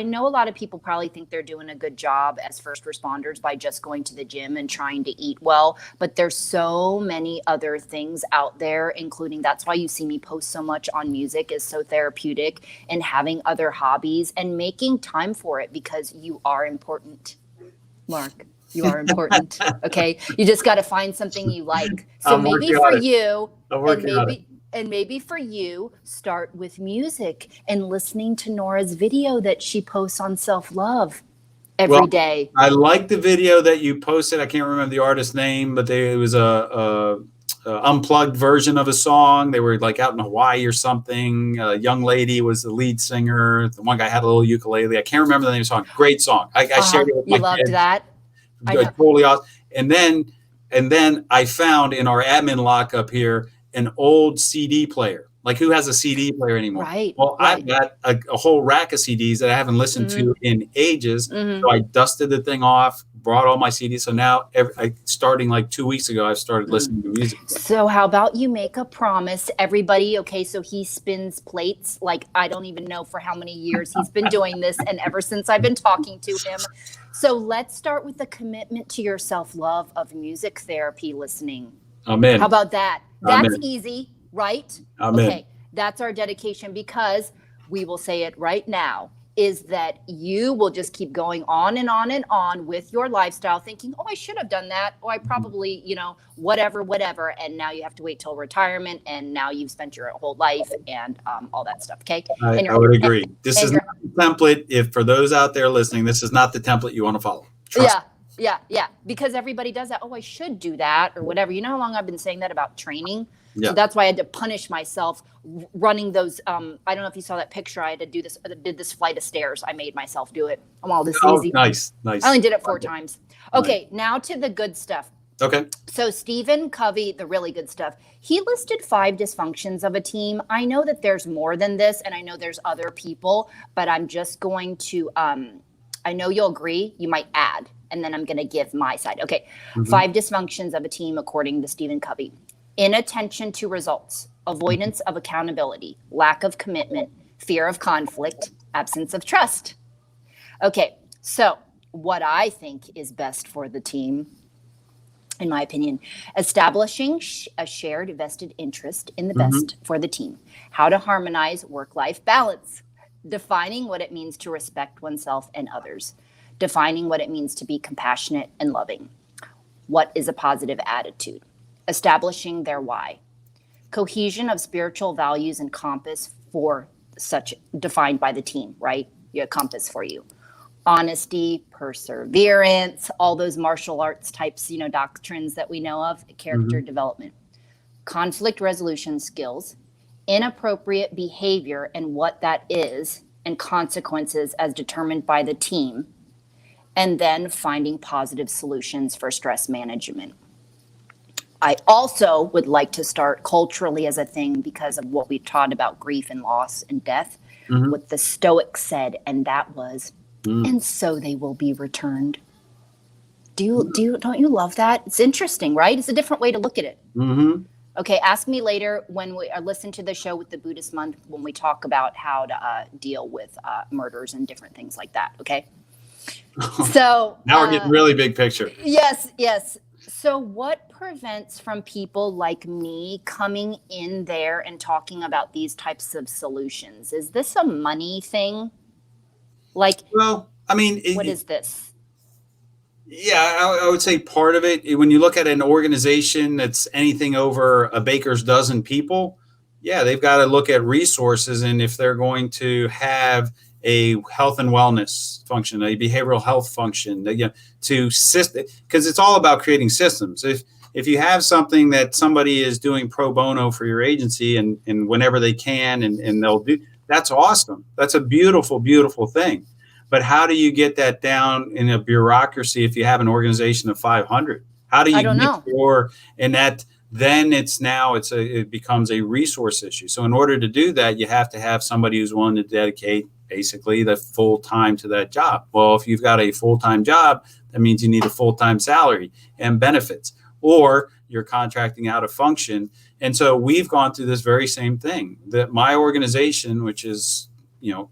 know a lot of people probably think they're doing a good job as first responders by just going to the gym and trying to eat well, but there's so many other things out there, including that's why you see me post so much on music is so therapeutic, and having other hobbies and making time for it, because you are important, Mark. You are important. Okay. You just got to find something you like. So maybe for you, and maybe for you, start with music and listening to Nora's video that she posts on self-love every day. I like the video that you posted. I can't remember the artist's name, but it was a unplugged version of a song. They were like out in Hawaii or something. A young lady was the lead singer. The one guy had a little ukulele. I can't remember the name of the song. Great song. I shared it with my kids. You loved that? Totally awesome. And then I found in our admin lockup here an old CD player. Like, who has a CD player anymore? Right. Well, I've got a whole rack of CDs that I haven't listened to in ages. So I dusted the thing off, brought all my CDs. So now, starting like 2 weeks ago, I've started listening to music. So how about you make a promise, everybody? Okay, so he spins plates like I don't even know for how many years he's been doing this, and ever since I've been talking to him. So let's start with the commitment to your self-love of music therapy listening. Amen. How about that? That's Amen. Easy, right? Amen. Okay, that's our dedication, because we will say it right now, is that you will just keep going on and on and on with your lifestyle thinking, I should have done that. I probably, whatever. And now you have to wait till retirement, and now you've spent your whole life and all that stuff. Okay. I would agree. This is not the template. If for those out there listening, this is not the template you want to follow. Trust me. Yeah. Because everybody does that. I should do that or whatever. You know how long I've been saying that about training? Yeah. So that's why I had to punish myself running those. I don't know if you saw that picture. I had to did this flight of stairs. I made myself do it. This easy. Nice. I only did it 4 times. Okay. Now to the good stuff. Okay. So Stephen Covey, the really good stuff, he listed 5 dysfunctions of a team. I know that there's more than this, and I know there's other people, but I'm just going to I know you'll agree. You might add, and then I'm going to give my side. Okay. Mhm. 5 dysfunctions of a team, according to Stephen Covey: inattention to results, avoidance of accountability, lack of commitment, fear of conflict, absence of trust. Okay. So, what I think is best for the team, in my opinion, establishing a shared vested interest in the best for the team, how to harmonize work-life balance, defining what it means to respect oneself and others, defining what it means to be compassionate and loving, what is a positive attitude, establishing their why, cohesion of spiritual values and compass for such defined by the team, right? A compass for you. Honesty, perseverance, all those martial arts types, doctrines that we know of, character development, conflict resolution skills, inappropriate behavior and what that is, and consequences as determined by the team, and then finding positive solutions for stress management. I also would like to start culturally as a thing, because of what we taught about grief and loss and death, what the Stoics said, and that was, and so they will be returned. Don't you love that? It's interesting, right? It's a different way to look at it. Okay, ask me later when we listen to the show with the Buddhist monk, when we talk about how to deal with murders and different things like that. Okay. So now we're getting really big picture. Yes. So what prevents from people like me coming in there and talking about these types of solutions? Is this a money thing? Well, I mean, what is this? Yeah, I would say part of it, when you look at an organization that's anything over a baker's dozen people, yeah, they've got to look at resources. And if they're going to have a health and wellness function, a behavioral health function, because it's all about creating systems. If you have something that somebody is doing pro bono for your agency and whenever they can, and they'll do, that's awesome. That's a beautiful, beautiful thing. But how do you get that down in a bureaucracy if you have an organization of 500? How do you make sure? And that then it becomes a resource issue. So in order to do that, you have to have somebody who's willing to dedicate basically the full time to that job. Well, if you've got a full-time job, that means you need a full-time salary and benefits, or you're contracting out a function. And so we've gone through this very same thing. That my organization, which is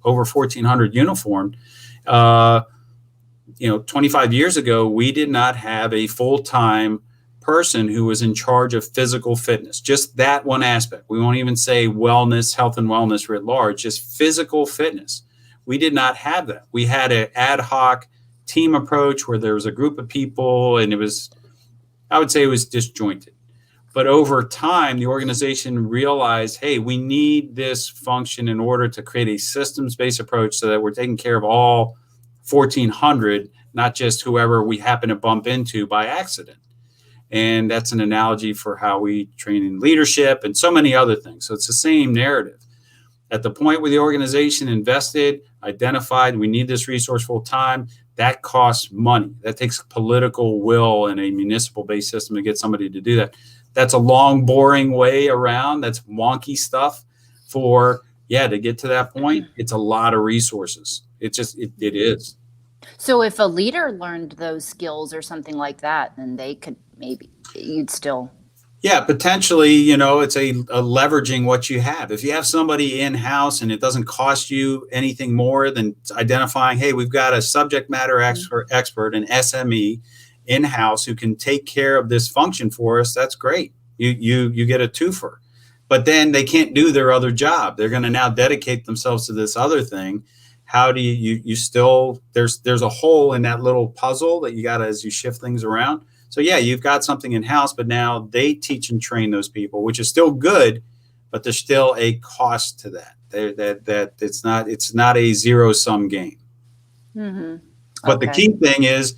over 1,400 uniformed, 25 years ago, we did not have a full-time person who was in charge of physical fitness, just that one aspect. We won't even say wellness, health and wellness writ large, just physical fitness. We did not have that. We had an ad hoc team approach where there was a group of people, and I would say it was disjointed. But over time, the organization realized, hey, we need this function in order to create a systems-based approach so that we're taking care of all 1,400, not just whoever we happen to bump into by accident. And that's an analogy for how we train in leadership and so many other things. So it's the same narrative. At the point where the organization invested, identified, we need this resource full time, that costs money. That takes political will in a municipal-based system to get somebody to do that. That's a long, boring way around. That's wonky stuff to get to that point. It's a lot of resources. It is. So if a leader learned those skills or something like that, then they could you'd still. Yeah, potentially, it's a leveraging what you have. If you have somebody in-house and it doesn't cost you anything more than identifying, hey, we've got a subject matter expert, an SME in-house who can take care of this function for us, that's great. You get a twofer. But then they can't do their other job. They're going to now dedicate themselves to this other thing. How do you still, there's a hole in that little puzzle that you got as you shift things around. So yeah, you've got something in-house, but now they teach and train those people, which is still good, but there's still a cost to that. That it's not a zero-sum game. But the key thing is,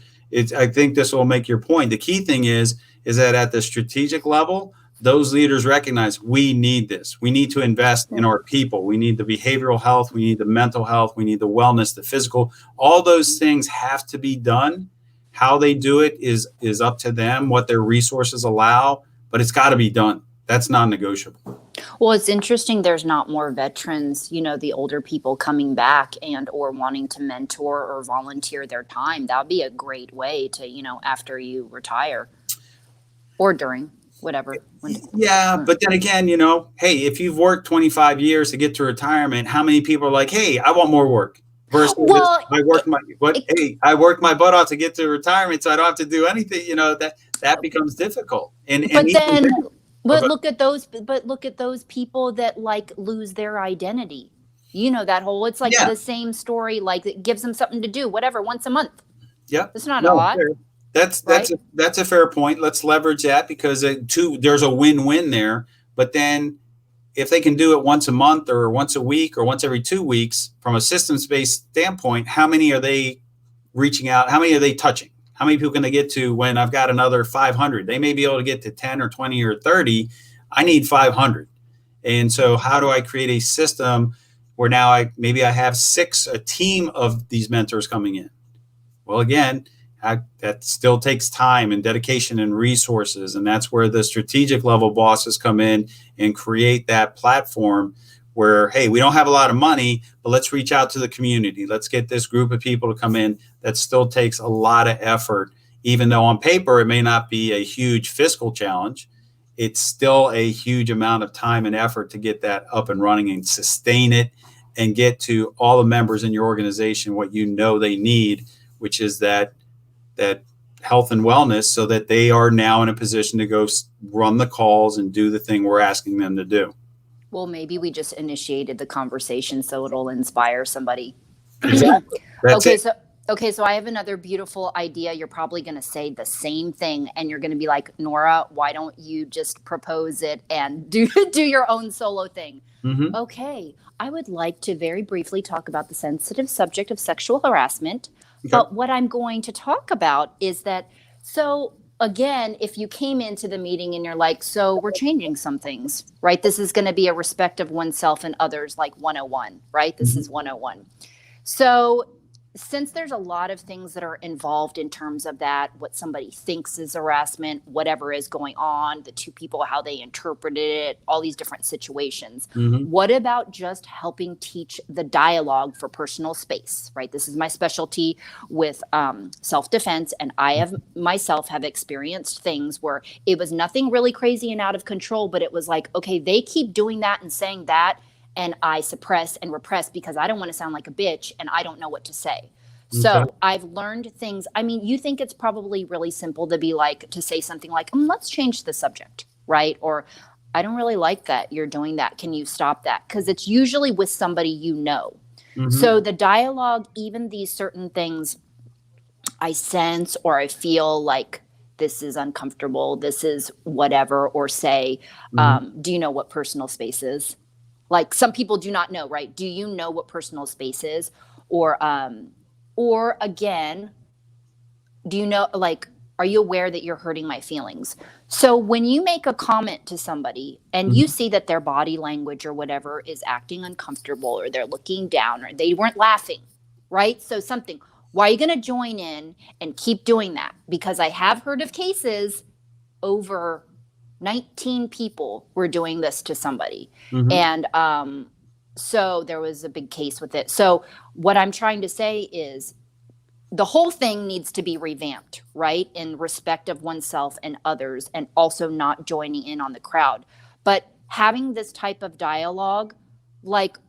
I think this will make your point. The key thing is that at the strategic level, those leaders recognize we need this. We need to invest in our people. We need the behavioral health. We need the mental health. We need the wellness, the physical. All those things have to be done. How they do it is up to them, what their resources allow, but it's got to be done. That's non-negotiable. Well, it's interesting there's not more veterans, you know, the older people coming back and or wanting to mentor or volunteer their time. That would be a great way to, you know, after you retire or during, whatever. Yeah, but then again, hey, if you've worked 25 years to get to retirement, how many people are like, hey, I want more work? Versus Well, I worked my butt off to get to retirement, so I don't have to do anything. That becomes difficult. but then Okay. look at those people that like lose their identity. You know, that whole, it's like the same story, like it gives them something to do, whatever, once a month. Yeah, it's not a lot. Fair. That's a fair point. Let's leverage that because there's a win-win there. But then if they can do it once a month or once a week or once every 2 weeks, from a systems-based standpoint, how many are they reaching out? How many are they touching? How many people can they get to when I've got another 500? They may be able to get to 10 or 20 or 30. I need 500. And so how do I create a system where now I have a team of these mentors coming in? Well, again, that still takes time and dedication and resources. And that's where the strategic level bosses come in and create that platform where, hey, we don't have a lot of money, but let's reach out to the community. Let's get this group of people to come in. That still takes a lot of effort, even though on paper it may not be a huge fiscal challenge. It's still a huge amount of time and effort to get that up and running and sustain it and get to all the members in your organization what they need, which is that health and wellness, so that they are now in a position to go run the calls and do the thing we're asking them to do. Well, maybe we just initiated the conversation so it'll inspire somebody. Exactly. So I have another beautiful idea. You're probably going to say the same thing, and you're going to be like, Nora, why don't you just propose it and do your own solo thing? Mm-hmm. Okay, I would like to very briefly talk about the sensitive subject of sexual harassment. Okay. But what I'm going to talk about is that, so again, if you came into the meeting and you're like, so we're changing some things, right? This is going to be a respect of oneself and others, like 101, right? This is 101. So since there's a lot of things that are involved in terms of that, what somebody thinks is harassment, whatever is going on, the two people, how they interpreted it, all these different situations. Mm-hmm. What about just helping teach the dialogue for personal space, right? This is my specialty with self-defense. And I have myself have experienced things where it was nothing really crazy and out of control, but it was like, okay, they keep doing that and saying that, and I suppress and repress because I don't want to sound like a bitch and I don't know what to say. Okay. So I've learned things. I mean, you think it's probably really simple to be like, to say something like, let's change the subject, right? Or I don't really like that you're doing that. Can you stop that? Because it's usually with somebody you know. Mm-hmm. So the dialogue, even these certain things I sense or I feel like this is uncomfortable, this is whatever, or say, do you know what personal space is? Like some people do not know, right? Do you know what personal space is? Or again, do you know, like, are you aware that you're hurting my feelings? So when you make a comment to somebody and you see that their body language or whatever is acting uncomfortable, or they're looking down, or they weren't laughing, right? So something, why are you going to join in and keep doing that? Because I have heard of cases over 19 people were doing this to somebody. Mm-hmm. And so there was a big case with it. So what I'm trying to say is the whole thing needs to be revamped, right? In respect of oneself and others, and also not joining in on the crowd. But having this type of dialogue, like,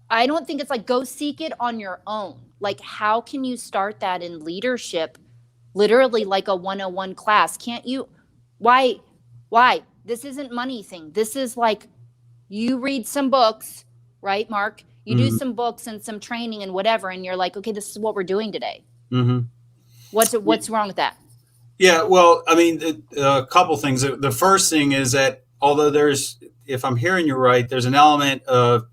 I don't think it's like go seek it on your own. Like, how can you start that in leadership? Literally like a 101 class. Can't you? Why? This isn't money thing. This is like, you read some books, right, Mark? You do some books and some training and whatever, and you're like, okay, this is what we're doing today. Mm-hmm. What's wrong with that? Yeah, well, I mean, a couple things. The first thing is that although if I'm hearing you right, there's an element of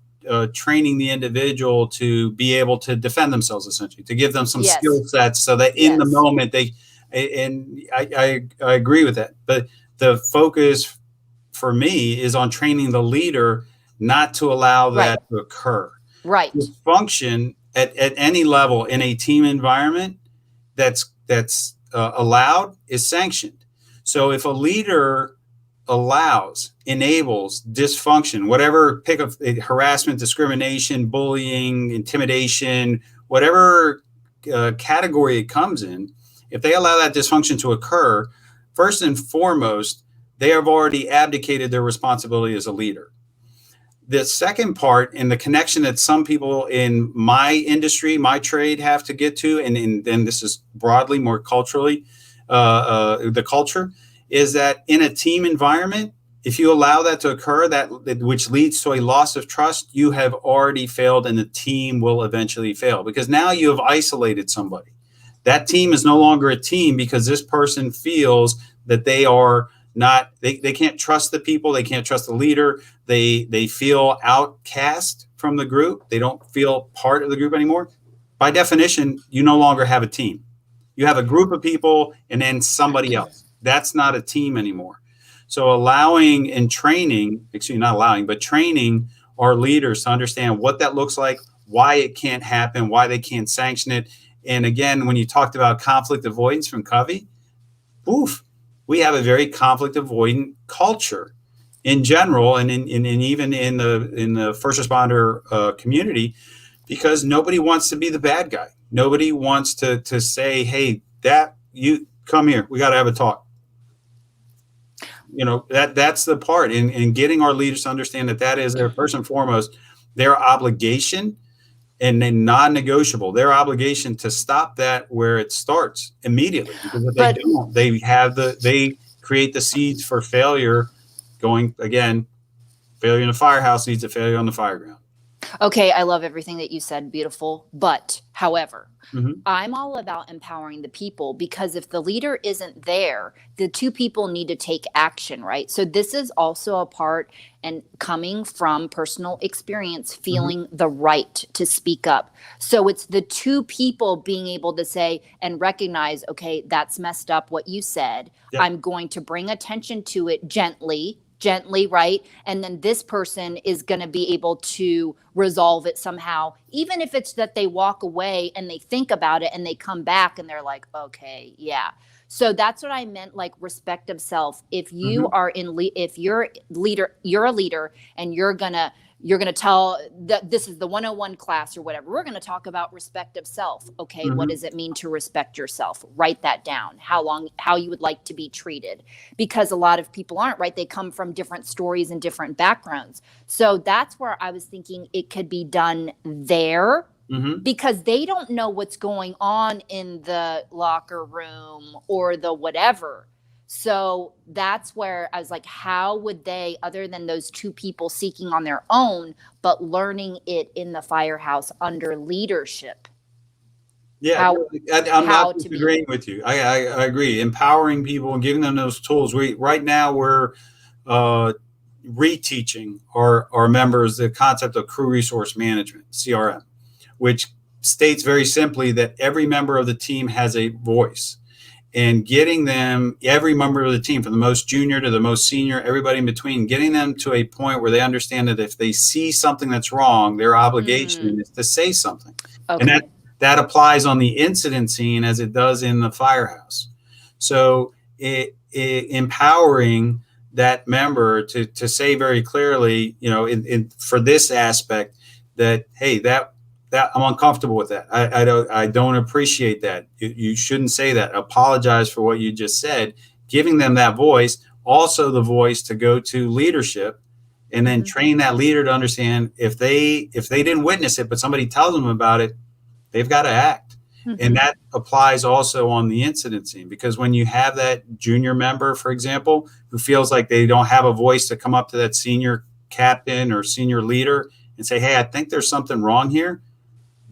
training the individual to be able to defend themselves, essentially, to give them some skill sets so that in the moment I agree with that. But the focus for me is on training the leader not to allow that to occur. Right. To function at any level in a team environment that's allowed is sanctioned. So if a leader allows, enables dysfunction, whatever pick of harassment, discrimination, bullying, intimidation, whatever category it comes in, if they allow that dysfunction to occur, first and foremost, they have already abdicated their responsibility as a leader. The second part, and the connection that some people in my industry, my trade, have to get to, and this is broadly more culturally, the culture, is that in a team environment, if you allow that to occur, which leads to a loss of trust, you have already failed, and the team will eventually fail, because now you have isolated somebody. That team is no longer a team because this person feels that they are not, they can't trust the people, they can't trust the leader, they feel outcast from the group, they don't feel part of the group anymore. By definition, you no longer have a team. You have a group of people and then somebody else. That's not a team anymore. So allowing and training, not allowing, but training our leaders to understand what that looks like, why it can't happen, why they can't sanction it. And again, when you talked about conflict avoidance from Covey, we have a very conflict avoidant culture in general, and even in the first responder community, because nobody wants to be the bad guy. Nobody wants to say, hey, you come here, we got to have a talk. That's the part in getting our leaders to understand that is their first and foremost, their obligation, and then non-negotiable, their obligation to stop that where it starts immediately. Because if they don't, they create the seeds for failure. Going again, failure in the firehouse leads to failure on the fireground. Okay, I love everything that you said. Beautiful. But, however, I'm all about empowering the people, because if the leader isn't there, the two people need to take action, right? So this is also a part, and coming from personal experience, feeling the right to speak up. So it's the two people being able to say and recognize, okay, that's messed up what you said. Yep. I'm going to bring attention to it gently, right? And then this person is going to be able to resolve it somehow, even if it's that they walk away and they think about it and they come back and they're like, okay, yeah. So that's what I meant, like respect of self. If you are if you're a leader and you're gonna tell that this is the 101 class or whatever, we're going to talk about respect of self. Okay. What does it mean to respect yourself? Write that down. How you would like to be treated, because a lot of people aren't, right. They come from different stories and different backgrounds. So that's where I was thinking it could be done there. Because they don't know what's going on in the locker room or the whatever. So that's where I was like, how would they, other than those two people seeking on their own, but learning it in the firehouse under leadership? Yeah, I'm not disagreeing with you. I agree. Empowering people and giving them those tools. Right now we're reteaching our members the concept of crew resource management, CRM, which states very simply that every member of the team has a voice, and getting them, every member of the team, from the most junior to the most senior, everybody in between, getting them to a point where they understand that if they see something that's wrong, their obligation is to say something. Okay. And that applies on the incident scene as it does in the firehouse. So empowering that member to say very clearly, for this aspect, that, hey, that I'm uncomfortable with that. I don't appreciate that. You shouldn't say that. Apologize for what you just said. Giving them that voice, also the voice to go to leadership, and then train that leader to understand if they didn't witness it, but somebody tells them about it, they've got to act. And that applies also on the incident scene, because when you have that junior member, for example, who feels like they don't have a voice to come up to that senior captain or senior leader and say, hey, I think there's something wrong here.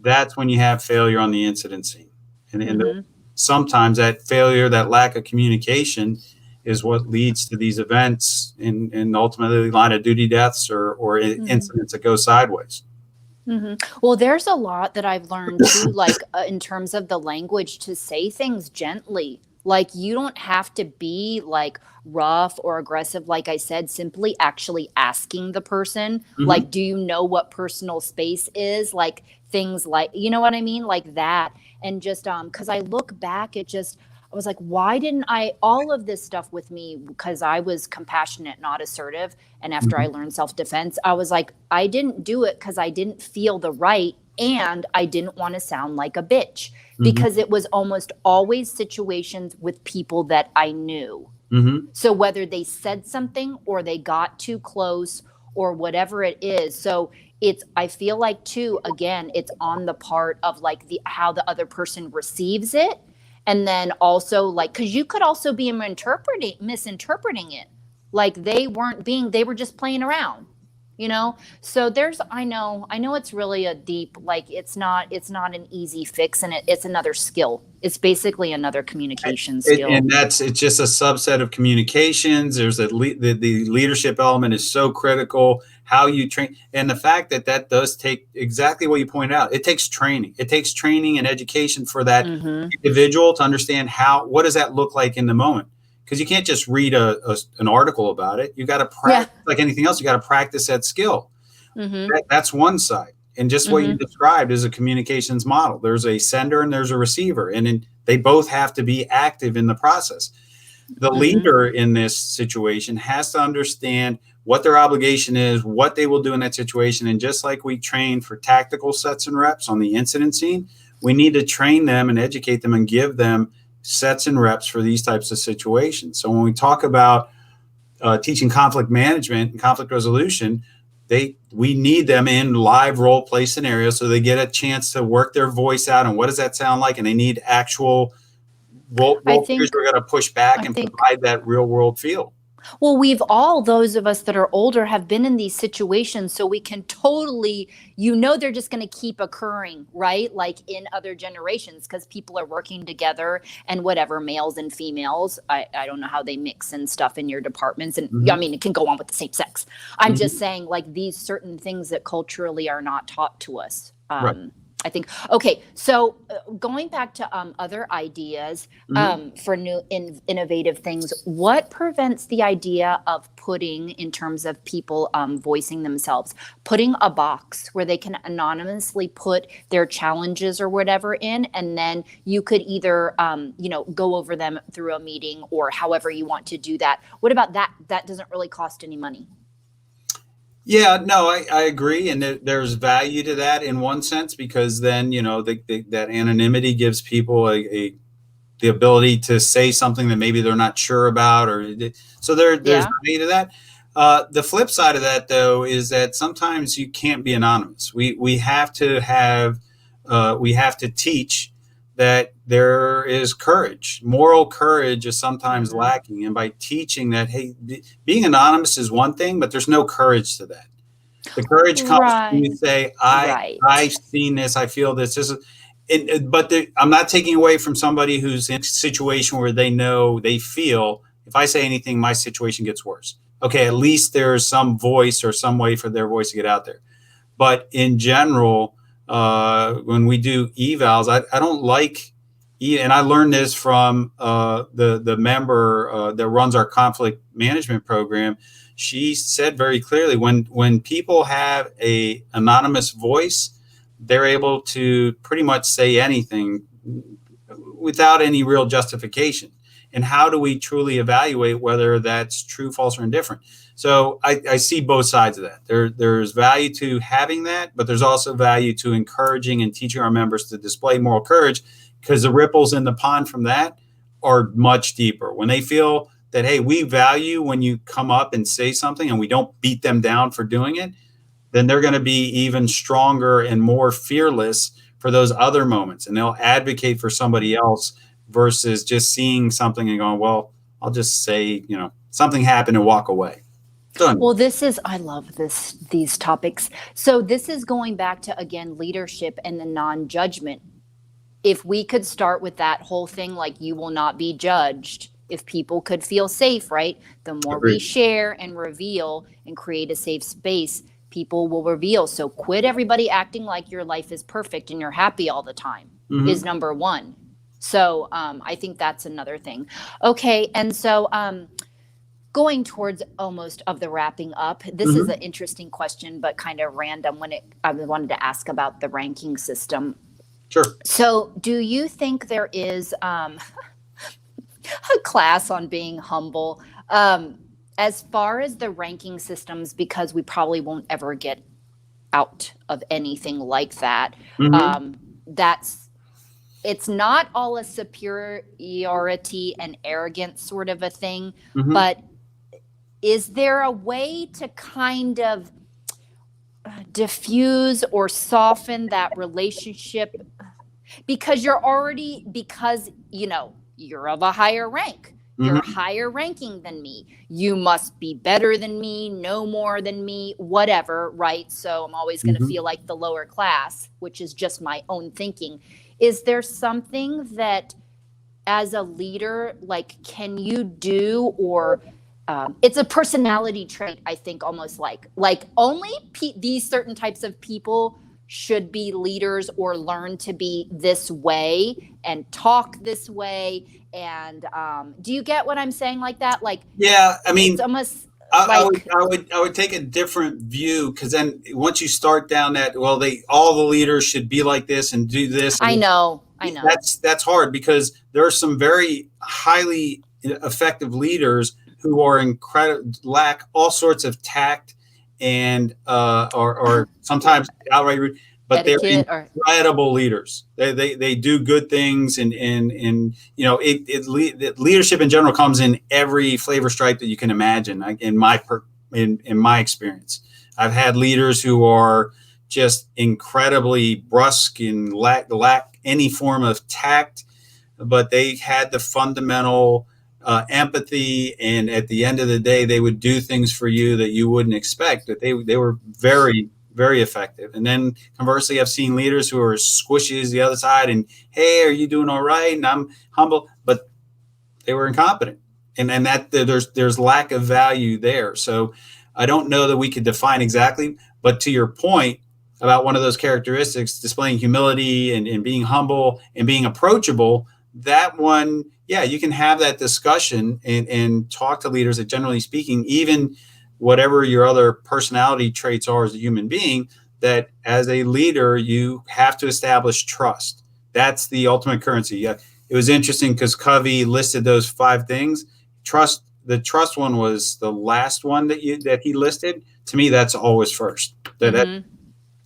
That's when you have failure on the incident scene. And sometimes that failure, that lack of communication, is what leads to these events and ultimately line of duty deaths or incidents that go sideways. Well, there's a lot that I've learned too, like in terms of the language, to say things gently. Like, you don't have to be like rough or aggressive. Like I said, simply actually asking the person, like, do you know what personal space is? Like things like, you know what I mean? Like that. And just, cause I look back at just, I was like, why didn't I, all of this stuff with me, because I was compassionate, not assertive. And after I learned self-defense, I was like, I didn't do it because I didn't feel the right. And I didn't want to sound like a bitch, because it was almost always situations with people that I knew. So whether they said something or they got too close or whatever it is. So I feel like too, again, it's on the part of like how the other person receives it. And then also like, cause you could also be misinterpreting it. Like they were just playing around, So I know it's really a deep, like, it's not an easy fix, and it's another skill. It's basically another communication skill. And it's just a subset of communications. There's the leadership element is so critical, how you train. And the fact that does take exactly what you point out. It takes training. It takes training and education for that individual to understand what does that look like in the moment. Because you can't just read an article about it. You got to practice like anything else. You got to practice that skill. That's one side. And just what you described is a communications model. There's a sender and there's a receiver, and they both have to be active in the process. The leader in this situation has to understand what their obligation is, what they will do in that situation. And just like we train for tactical sets and reps on the incident scene, we need to train them and educate them and give them sets and reps for these types of situations. So when we talk about teaching conflict management and conflict resolution, we need them in live role play scenarios so they get a chance to work their voice out and what does that sound like, and they need actual role players who are going to push back and provide that real world feel. Well, those of us that are older have been in these situations, so we can totally, they're just going to keep occurring, right? Like in other generations, because people are working together and whatever, males and females. I don't know how they mix and stuff in your departments. And I mean, it can go on with the same sex. I'm just saying, like, these certain things that culturally are not taught to us. Right. I think. Okay, so going back to other ideas for new innovative things, what prevents the idea of putting, in terms of people voicing themselves, putting a box where they can anonymously put their challenges or whatever in, and then you could either, go over them through a meeting or however you want to do that. What about that? That doesn't really cost any money. Yeah, no, I agree. And there's value to that in one sense, because then, that anonymity gives people the ability to say something that maybe they're not sure about. So there's value to that. The flip side of that, though, is that sometimes you can't be anonymous. We have to teach that there is courage. Moral courage is sometimes lacking. And by teaching that, hey, being anonymous is one thing, but there's no courage to that. The courage comes when you say, I've seen this, I feel this. I'm not taking away from somebody who's in a situation where they feel, if I say anything, my situation gets worse. Okay, at least there's some voice or some way for their voice to get out there. But in general, when we do evals, I don't like, and I learned this from the member that runs our conflict management program. She said very clearly, when people have a anonymous voice, they're able to pretty much say anything without any real justification. And how do we truly evaluate whether that's true, false, or indifferent? So I see both sides of that. There's value to having that, but there's also value to encouraging and teaching our members to display moral courage, because the ripples in the pond from that are much deeper. When they feel that, hey, we value when you come up and say something and we don't beat them down for doing it, then they're going to be even stronger and more fearless for those other moments. And they'll advocate for somebody else versus just seeing something and going, well, I'll just say, something happened and walk away. Done. Well, I love these topics. So this is going back to, again, leadership and the non-judgment. If we could start with that whole thing, like, you will not be judged. If people could feel safe, right? The more we share and reveal and create a safe space, people will reveal. So quit everybody acting like your life is perfect and you're happy all the time is number one. So I think that's another thing. Okay. And so going towards almost of the wrapping up, this is an interesting question, but kind of random I wanted to ask about the ranking system. Sure. So do you think there is, a class on being humble. As far as the ranking systems, because we probably won't ever get out of anything like that. Mm-hmm. That's it's not all a superiority and arrogance sort of a thing, Mm-hmm. but is there a way to kind of diffuse or soften that relationship because you're of a higher rank, you're Mm-hmm. higher ranking than me, you must be better than me, know more than me, whatever, right? So I'm always going to Mm-hmm. feel like the lower class, which is just my own thinking. Is there something that as a leader, like, can you do, or it's a personality trait, I think, almost like only these certain types of people should be leaders or learn to be this way and talk this way. And do you get what I'm saying? Like that, like Yeah, I it's mean, almost I would, like I would take a different view because then once you start down that, well, all the leaders should be like this and do this, I and know, I know. that's hard because there are some very highly effective leaders who are incredible, lack all sorts of tact and or sometimes outright rude, but they're Etiquette or incredible leaders. They do good things, and leadership in general comes in every flavor stripe that you can imagine. In my experience, I've had leaders who are just incredibly brusque and lack any form of tact, but they had the fundamental empathy, and at the end of the day, they would do things for you that you wouldn't expect. That they were very, very effective. And then conversely, I've seen leaders who are squishy as the other side, and hey, are you doing all right? And I'm humble, but they were incompetent, and that there's lack of value there. So I don't know that we could define exactly, but to your point about one of those characteristics, displaying humility and being humble and being approachable, that one, yeah, you can have that discussion and talk to leaders that, generally speaking, even whatever your other personality traits are as a human being, that as a leader, you have to establish trust. That's the ultimate currency. Yeah, it was interesting because Covey listed those 5 things. The trust one was the last one that he listed. To me, that's always first. That's mm-hmm,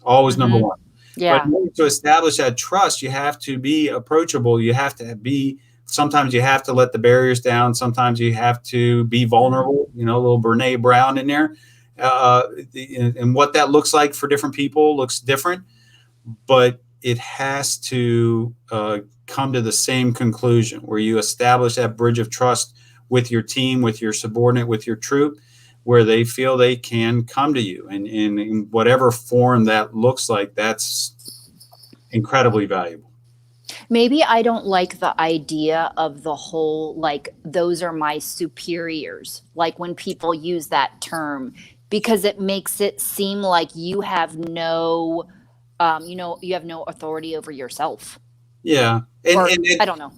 always number mm-hmm. one. But Yeah. in order to establish that trust, you have to be approachable. You have to be. Sometimes you have to let the barriers down. Sometimes you have to be vulnerable. A little Brene Brown in there, and what that looks like for different people looks different. But it has to come to the same conclusion where you establish that bridge of trust with your team, with your subordinate, with your troop, where they feel they can come to you. And in whatever form that looks like, that's incredibly valuable. Maybe I don't like the idea of the whole, like, those are my superiors, like when people use that term, because it makes it seem like you have no, you have no authority over yourself. Yeah. And, Or and I it, don't know.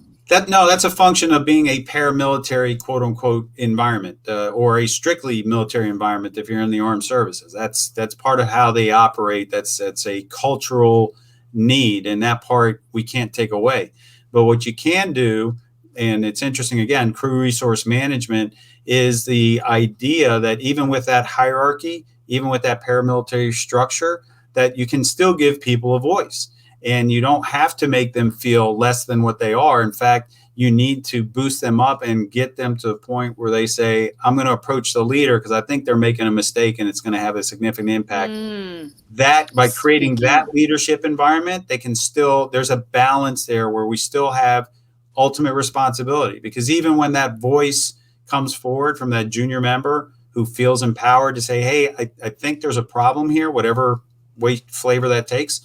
that's a function of being a paramilitary, quote unquote, environment, or a strictly military environment. If you're in the armed services, that's part of how they operate. That's a cultural need, and that part we can't take away. But what you can do, and it's interesting again, crew resource management is the idea that even with that hierarchy, even with that paramilitary structure, that you can still give people a voice, and you don't have to make them feel less than what they are. In fact, you need to boost them up and get them to the point where they say, I'm going to approach the leader because I think they're making a mistake and it's going to have a significant impact. That by creating that Speaking. leadership environment, there's a balance there where we still have ultimate responsibility, because even when that voice comes forward from that junior member who feels empowered to say, hey, I think there's a problem here, whatever flavor that takes,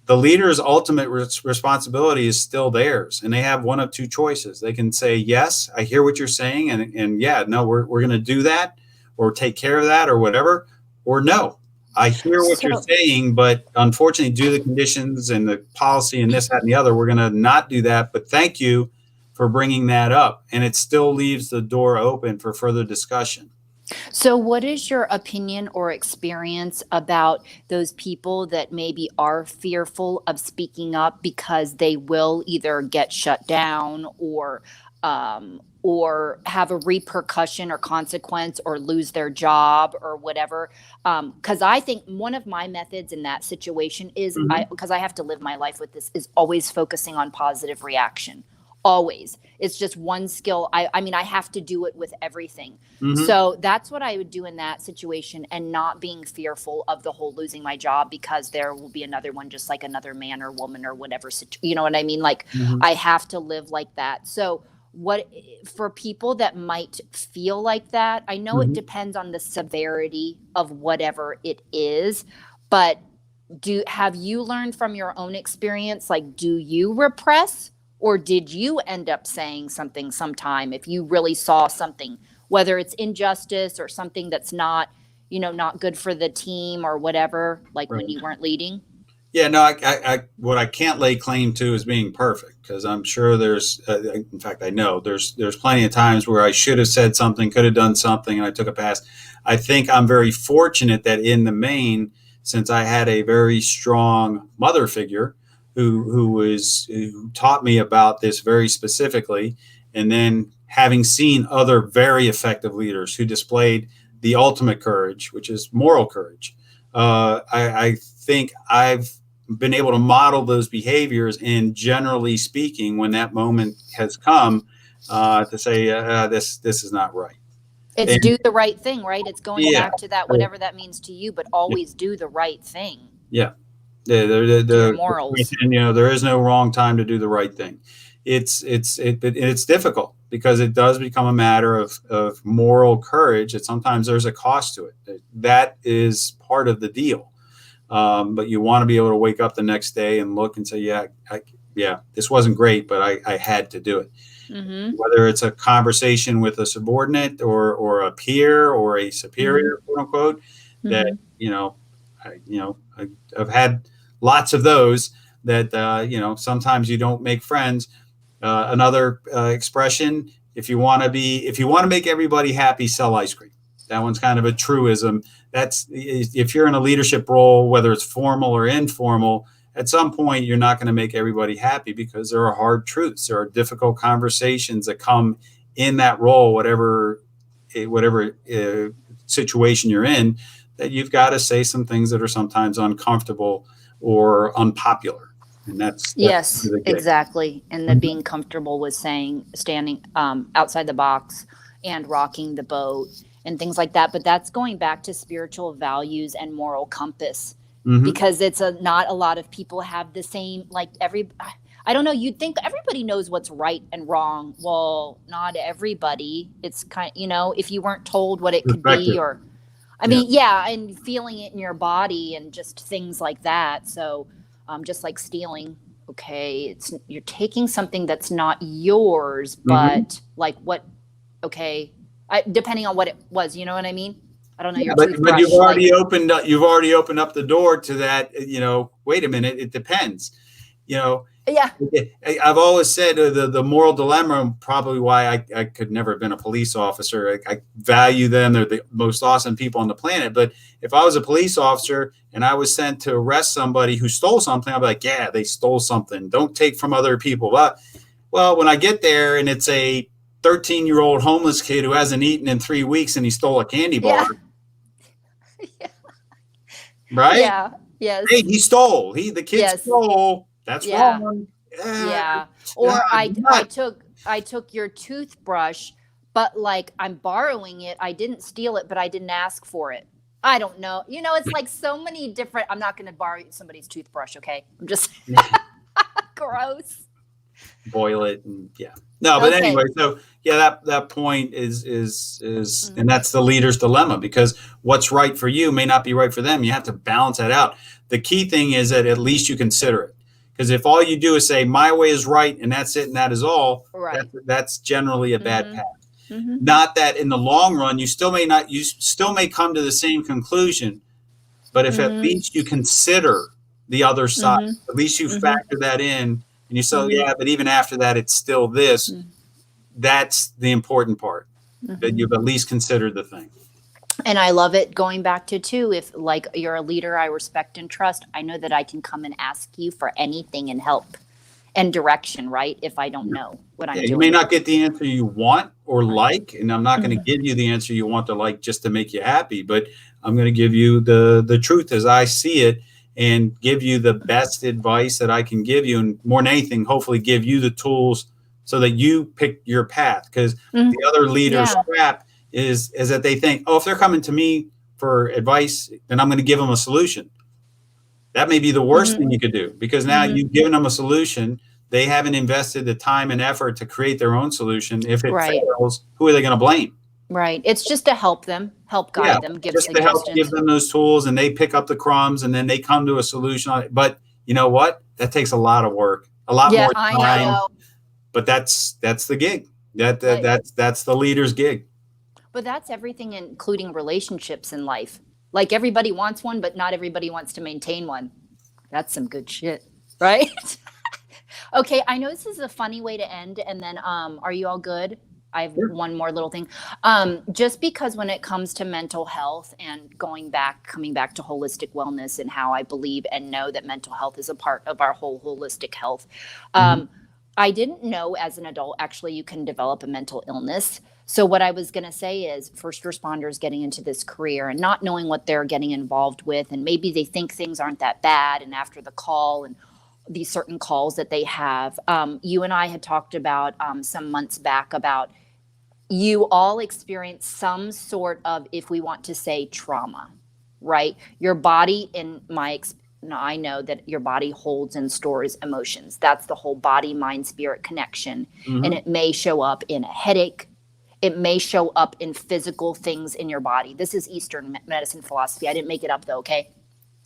the leader's ultimate responsibility is still theirs. And they have one of 2 choices. They can say, yes, I hear what you're saying. And yeah, no, we're going to do that or take care of that or whatever. Or no, I hear what you're So saying, but unfortunately, due to the conditions and the policy and this, that, and the other, we're going to not do that. But thank you for bringing that up. And it still leaves the door open for further discussion. So, what is your opinion or experience about those people that maybe are fearful of speaking up because they will either get shut down or or have a repercussion or consequence or lose their job or whatever. Because I think one of my methods in that situation is, because I have to live my life with this, is always focusing on positive reaction. Always. It's just one skill. I mean, I have to do it with everything. So that's what I would do in that situation, and not being fearful of the whole losing my job, because there will be another one, just like another man or woman or whatever. You know what I mean? Like, I have to live like that. So what, for people that might feel like that, I know it depends on the severity of whatever it is, but have you learned from your own experience, like, do you repress, or did you end up saying something sometime if you really saw something, whether it's injustice or something that's not, not good for the team or whatever, like when you weren't leading? Yeah, no, what I can't lay claim to is being perfect, because I'm sure there's, in fact, I know there's plenty of times where I should have said something, could have done something, and I took a pass. I think I'm very fortunate that in the main, since I had a very strong mother figure who taught me about this very specifically, and then having seen other very effective leaders who displayed the ultimate courage, which is moral courage, I think I've been able to model those behaviors, and generally speaking, when that moment has come, to say this is not right. It's do the right thing, right? It's going back to that, whatever that means to you, but always do the right thing. Yeah. The morals. there is no wrong time to do the right thing. It's difficult, because it does become a matter of moral courage. And sometimes there's a cost to it. That is part of the deal. But you want to be able to wake up the next day and look and say, yeah, this wasn't great, but I had to do it. Whether it's a conversation with a subordinate or a peer or a superior, quote unquote, that, I've had lots of those that, sometimes you don't make friends. Another expression, if you want to make everybody happy, sell ice cream. That one's kind of a truism. That's, if you're in a leadership role, whether it's formal or informal, at some point you're not going to make everybody happy, because there are hard truths. There are difficult conversations that come in that role, whatever situation you're in, that you've got to say some things that are sometimes uncomfortable or unpopular. And that's yes, exactly. And the being comfortable with standing outside the box and rocking the boat and things like that. But that's going back to spiritual values and moral compass, because not a lot of people have the same, like I don't know, you'd think everybody knows what's right and wrong. Well, not everybody. It's if you weren't told what it could be, or, I mean, and feeling it in your body and just things like that. So just like stealing, okay, you're taking something that's not yours, but like what, okay, depending on what it was, you know what I mean? I don't know. Your toothbrush, but you've already opened up the door to that. Wait a minute, it depends. Yeah. I've always said the moral dilemma, probably why I could never have been a police officer. I value them. They're the most awesome people on the planet. But if I was a police officer and I was sent to arrest somebody who stole something, I'd be like, yeah, they stole something. Don't take from other people. But, well, when I get there and it's a 13-year-old homeless kid who hasn't eaten in 3 weeks and he stole a candy bar. Yeah. Right? Yeah. Yes. Hey, he stole. The kid stole. That's wrong. Yeah. Or I took your toothbrush, but like I'm borrowing it. I didn't steal it, but I didn't ask for it. I don't know. It's like so many different. I'm not going to borrow somebody's toothbrush. Okay. I'm just gross. Boil it. And no, but anyway, so that point is, and that's the leader's dilemma, because what's right for you may not be right for them. You have to balance that out. The key thing is that at least you consider it. Because if all you do is say my way is right and that's it and that is all, right, that's generally a bad path. Not that in the long run you still may come to the same conclusion, but if at least you consider the other side, at least you factor that in, and you say, but even after that it's still this. That's the important part, that you've at least considered the thing. And I love it, going back to too, if like you're a leader I respect and trust, I know that I can come and ask you for anything and help. and direction, right? If I don't know what I'm Yeah, doing. you may not get the answer you want or like, and I'm not going to Mhm. give you the answer you want or like just to make you happy, but I'm going to give you the truth as I see it and give you the best advice that I can give you. And more than anything, hopefully give you the tools so that you pick your path. Because Mhm. the other leaders' Yeah. trap is that they think, oh, if they're coming to me for advice, then I'm going to give them a solution. That may be the worst thing Mhm. you could do, because now Mhm. you've given them a solution. They haven't invested the time and effort to create their own solution. If it Right. fails, who are they going to blame? Right. It's just to help them, help Yeah, guide them, give just to help give suggestions. them those tools, and they pick up the crumbs, and then they come to a solution on it. But you know what? That takes a lot of work, a lot Yeah, more I time. know. But that's the gig. But That's the leader's gig. that's everything, including relationships in life. Like everybody wants one, but not everybody wants to maintain one. That's some good shit, right? Okay, I know this is a funny way to end, and then are you all good? I have Sure. one more little thing. Just because when it comes to mental health and coming back to holistic wellness and how I believe and know that mental health is a part of our whole holistic health. Mhm. Um, I didn't know as an adult actually you can develop a mental illness. So what I was going to say is first responders getting into this career and not knowing what they're getting involved with, and maybe they think things aren't that bad, and after the call and these certain calls that they have. You and I had talked about some months back about you all experience some sort of, if we want to say, trauma, right? Your body, now I know that your body holds and stores emotions. That's the whole body, mind, spirit connection. And Mhm. it may show up in a headache. It may show up in physical things in your body. This is Eastern medicine philosophy. I didn't make it up though, okay?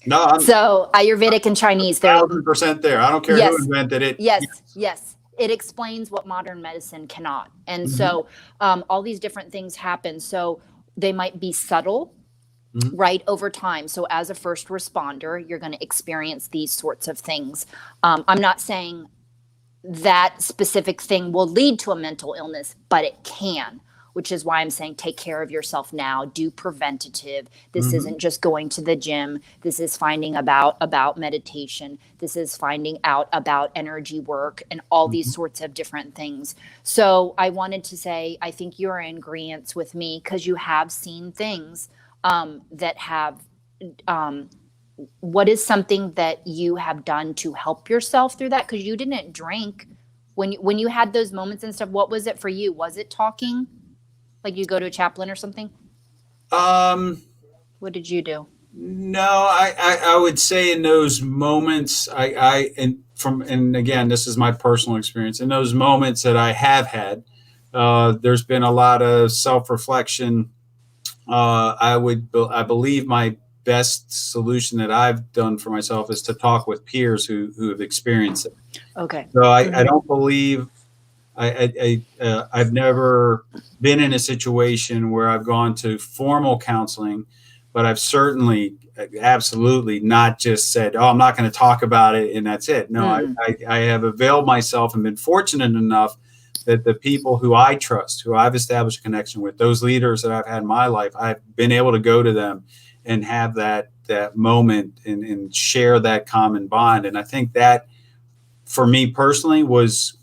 No, I'm So Ayurvedic and Chinese, they're 1,000% there. I don't care who yes, invented it. yes, Yes. yes. It explains what modern medicine cannot. And Mhm. so all these different things happen. So they might be subtle, Mhm. right, over time. So as a first responder, you're going to experience these sorts of things. I'm not saying that specific thing will lead to a mental illness, but it can, which is why I'm saying take care of yourself now, do preventative. This Mhm. isn't just going to the gym. This is finding about meditation. This is finding out about energy work and all these Mhm. sorts of different things. So I wanted to say, I think you're in agreement with me because you have seen things that have what is something that you have done to help yourself through that? Because you didn't drink when you had those moments and stuff. What was it for you? Was it talking? Like you go to a chaplain or something? Um, What did you do? no, I would say in those moments, and again, this is my personal experience. In those moments that I have had, there's been a lot of self reflection. I believe my best solution that I've done for myself is to talk with peers who have experienced it. Okay. So I Hmm. don't believe I've never been in a situation where I've gone to formal counseling, but I've certainly absolutely not just said, "Oh, I'm not going to talk about it," and that's it. No, Mm. I have availed myself and been fortunate enough that the people who I trust, who I've established a connection with, those leaders that I've had in my life, I've been able to go to them and have that moment and share that common bond. And I think that for me personally was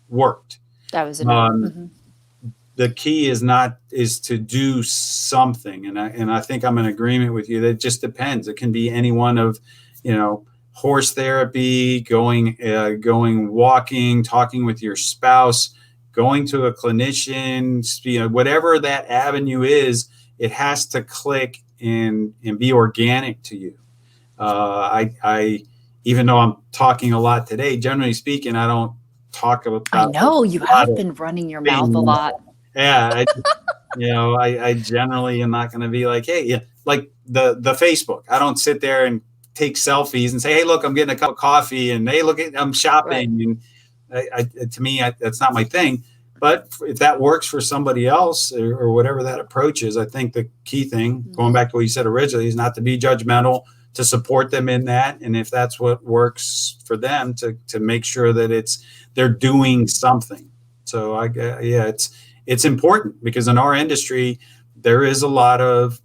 worked. That was enough. Um, Hmm. the key is to do something, and I think I'm in agreement with you. That just depends. It can be any one of, horse therapy, going walking, talking with your spouse, going to a clinician, whatever that avenue is. It has to click and be organic to you. I even though I'm talking a lot today, generally speaking, I don't talk about I a know you lot have of been running your mouth a things. lot. Yeah, I generally am not going to be like, hey, yeah, like the Facebook. I don't sit there and take selfies and say, hey, look, I'm getting a cup of coffee, and hey, look, I'm Right. shopping, and to me, that's not my thing. But if that works for somebody else, or whatever that approach is, I think the key thing, going Hmm. back to what you said originally, is not to be judgmental, to support them in that, and if that's what works for them, to make sure that they're doing something. So yeah, it's important because in our industry there is a lot of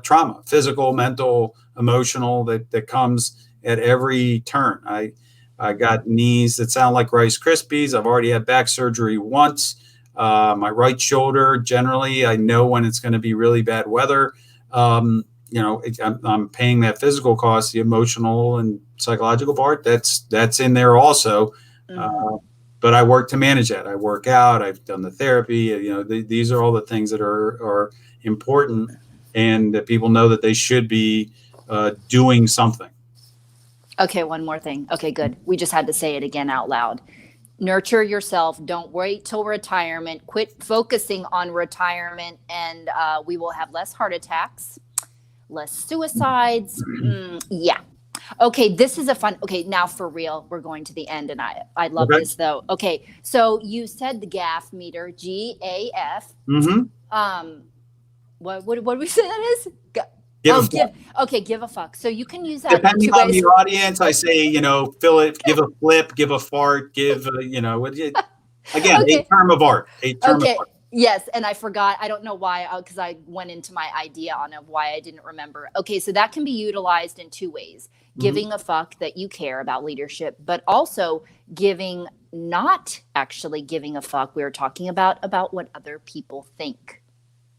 trauma, physical, mental, emotional, that comes at every turn. I got knees that sound like Rice Krispies. I've already had back surgery once. My right shoulder, generally, I know when it's going to be really bad weather. I'm paying that physical cost, the emotional and psychological part. That's in there also. But I work to manage that. I work out. I've done the therapy. These are all the things that are important, and that people know that they should be doing something. Okay, one more thing. Okay, good. We just had to say it again out loud. Nurture yourself. Don't wait till retirement. Quit focusing on retirement, and we will have less heart attacks, less suicides. Yeah. Okay, this is a fun. Okay, now for real, we're going to the end, and I love this though. Okay, so you said the GAF meter, GAF. What do we say that is? Give a fuck. So you can use that depending on the audience. I say, fill it, give a flip, give a fart, give again, a term of art. Of art. Yes, and I forgot. I don't know why, because I went into my idea on why I didn't remember. Okay, so that can be utilized in two ways: giving a fuck that you care about leadership, but also not actually giving a fuck. We were talking about what other people think.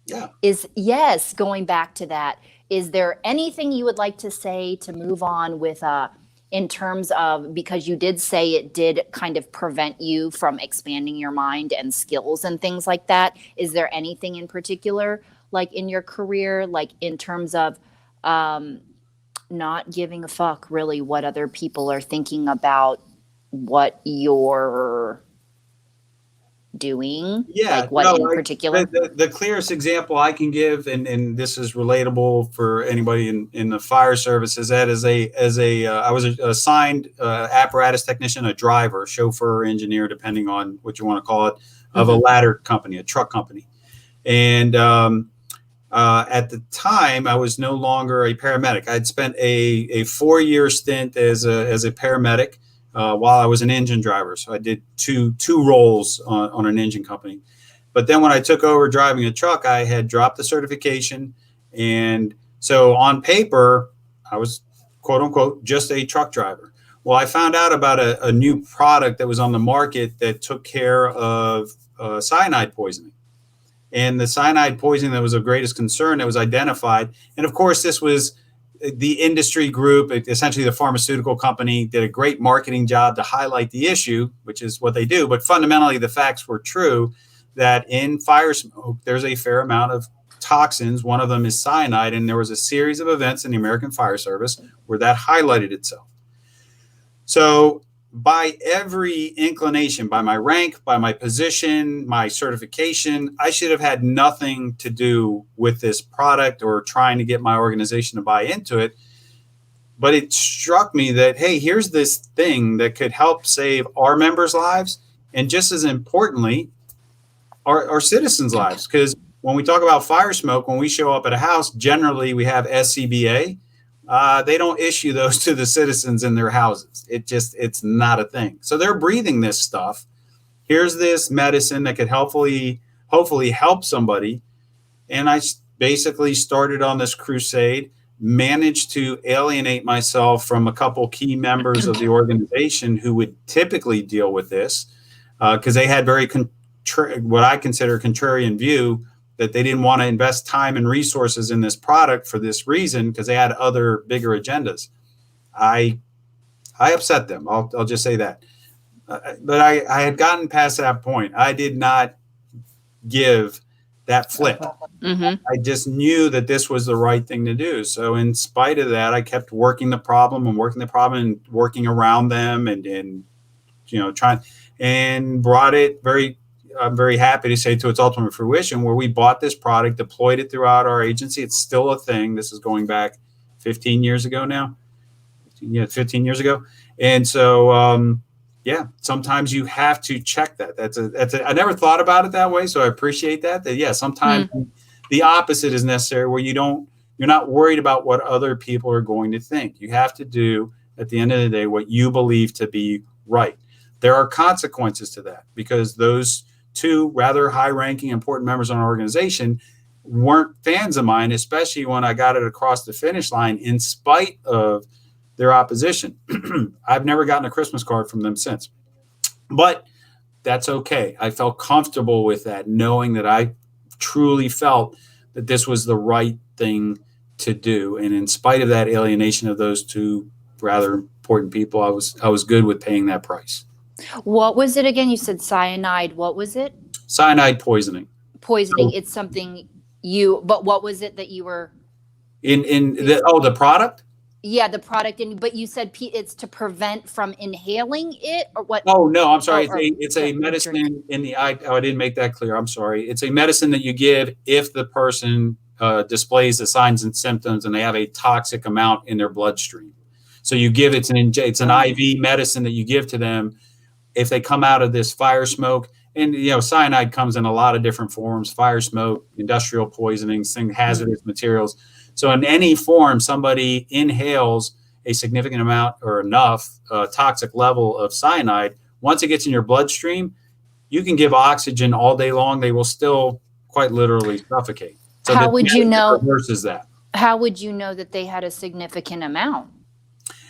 Yeah. Going back to that. Is there anything you would like to say to move on with in terms of, because you did say it did kind of prevent you from expanding your mind and skills and things like that. Is there anything in particular, like in your career, like in terms of not giving a fuck really what other people are thinking about what you're doing? Yeah, in particular? The clearest example I can give, and this is relatable for anybody in the fire service, is that I was assigned apparatus technician, a driver, chauffeur, engineer, depending on what you want to call it, of a ladder company, a truck company. And at the time, I was no longer a paramedic. I'd spent a 4-year stint as a paramedic. While I was an engine driver. So I did two roles on an engine company. But then when I took over driving a truck, I had dropped the certification. And so on paper, I was, quote unquote, just a truck driver. Well, I found out about a new product that was on the market that took care of cyanide poisoning. And the cyanide poisoning that was of greatest concern that was identified. And of course, this was the industry group, essentially the pharmaceutical company, did a great marketing job to highlight the issue, which is what they do. But fundamentally, the facts were true that in fire smoke, there's a fair amount of toxins. One of them is cyanide. And there was a series of events in the American Fire Service where that highlighted itself. So by every inclination, by my rank, by my position, my certification, I should have had nothing to do with this product or trying to get my organization to buy into it. But it struck me that, hey, here's this thing that could help save our members' lives, and just as importantly, our citizens' lives. Because when we talk about fire smoke, when we show up at a house, generally we have SCBA. They don't issue those to the citizens in their houses. It's not a thing. So they're breathing this stuff. Here's this medicine that could hopefully help somebody. And I basically started on this crusade, managed to alienate myself from a couple key members of the organization who would typically deal with this, because they had what I consider contrarian view, that they didn't want to invest time and resources in this product for this reason, because they had other bigger agendas. I upset them. I'll just say that. But I had gotten past that point. I did not give that flip. I just knew that this was the right thing to do. So in spite of that, I kept working the problem and working around them and trying, and brought it I'm very happy to say, to its ultimate fruition, where we bought this product, deployed it throughout our agency. It's still a thing. This is going back 15 years ago now. 15 years ago. And so, sometimes you have to check that. I never thought about it that way. So I appreciate that. Sometimes the opposite is necessary, where you're not worried about what other people are going to think. You have to do, at the end of the day, what you believe to be right. There are consequences to that, because those two rather high-ranking, important members on our organization weren't fans of mine, especially when I got it across the finish line, in spite of their opposition. I've never gotten a Christmas card from them since, but that's okay. I felt comfortable with that, knowing that I truly felt that this was the right thing to do. And in spite of that alienation of those two rather important people, I was good with paying that price. What was it again? You said cyanide. What was it? Cyanide poisoning. Poisoning. It's something but what was it that you were the product? Yeah, the product. But you said it's to prevent from inhaling it, or what? Oh, no, I'm sorry. Oh, it's a medicine I didn't make that clear. I'm sorry. It's a medicine that you give if the person displays the signs and symptoms and they have a toxic amount in their bloodstream. So you give it's an IV medicine that you give to them if they come out of this fire smoke. And cyanide comes in a lot of different forms: fire smoke, industrial poisonings, hazardous materials. So in any form, somebody inhales a significant amount or enough toxic level of cyanide. Once it gets in your bloodstream, you can give oxygen all day long. They will still quite literally suffocate. So how would you know? Versus that. How would you know that they had a significant amount?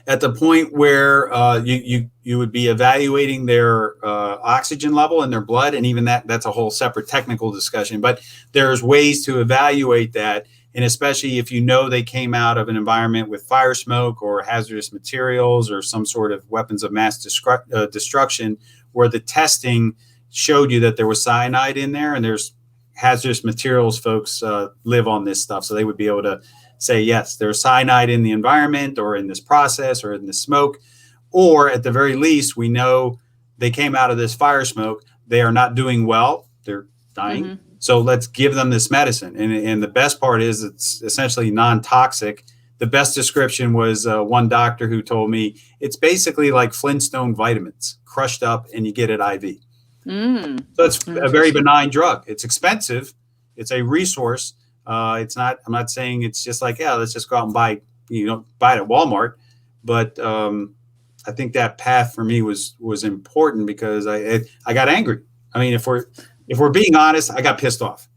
At the point where you would be evaluating their oxygen level in their blood, and even that's a whole separate technical discussion. But there's ways to evaluate that. And especially if they came out of an environment with fire smoke or hazardous materials or some sort of weapons of mass destruction, where the testing showed you that there was cyanide in there, and there's hazardous materials folks live on this stuff. So they would be able to say, yes, there's cyanide in the environment or in this process or in the smoke. Or at the very least, we know they came out of this fire smoke. They are not doing well. They're dying. Mm-hmm. So let's give them this medicine. And the best part is it's essentially non-toxic. The best description was one doctor who told me it's basically like Flintstone vitamins crushed up and you get it IV. So it's a very benign drug. It's expensive. It's a resource. I'm not saying it's just like, let's just go out and buy it at Walmart. But I think that path for me was important because I got angry. I mean, if we're being honest, I got pissed off.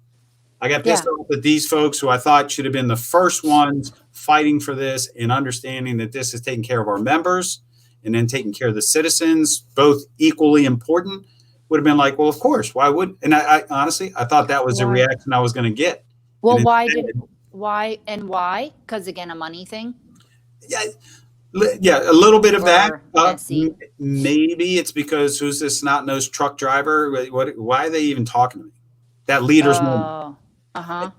I got pissed off at these folks who I thought should have been the first ones fighting for this and understanding that this is taking care of our members and then taking care of the citizens, both equally important. Would have been like, well, of course, why would? And I honestly, I thought that was the reaction I was going to get. Well, why? Because again, a money thing. Yeah, a little bit of that. Maybe it's because who's this snot-nosed truck driver? Why are they even talking to me? That leader's moment. A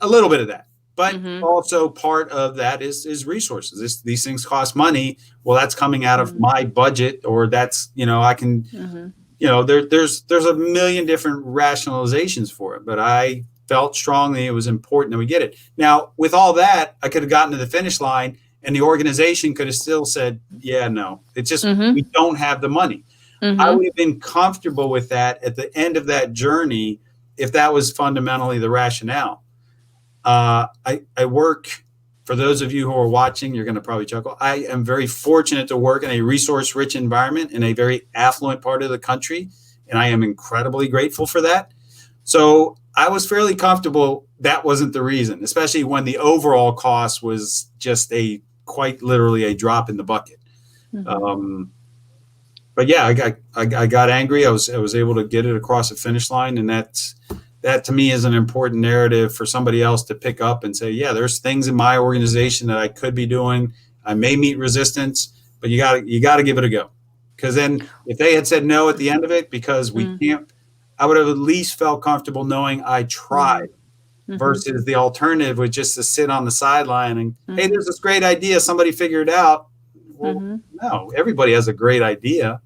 little bit of that, but also part of that is resources. These things cost money. Well, that's coming out of my budget, or that's I can. There's a million different rationalizations for it, but I felt strongly it was important that we get it. Now, with all that, I could have gotten to the finish line and the organization could have still said, yeah, no, it's just we don't have the money. I would have been comfortable with that at the end of that journey if that was fundamentally the rationale. I work, for those of you who are watching, you're going to probably chuckle. I am very fortunate to work in a resource-rich environment in a very affluent part of the country, and I am incredibly grateful for that. So I was fairly comfortable that wasn't the reason, especially when the overall cost was just quite literally a drop in the bucket. But yeah, I got angry. I was able to get it across the finish line, and that to me is an important narrative for somebody else to pick up and say, yeah, there's things in my organization that I could be doing. I may meet resistance, but you got to give it a go. Because then if they had said no at the end of it, because we can't, I would have at least felt comfortable knowing I tried versus the alternative was just to sit on the sideline and, hey, there's this great idea. Somebody figure it out. Well, no, everybody has a great idea.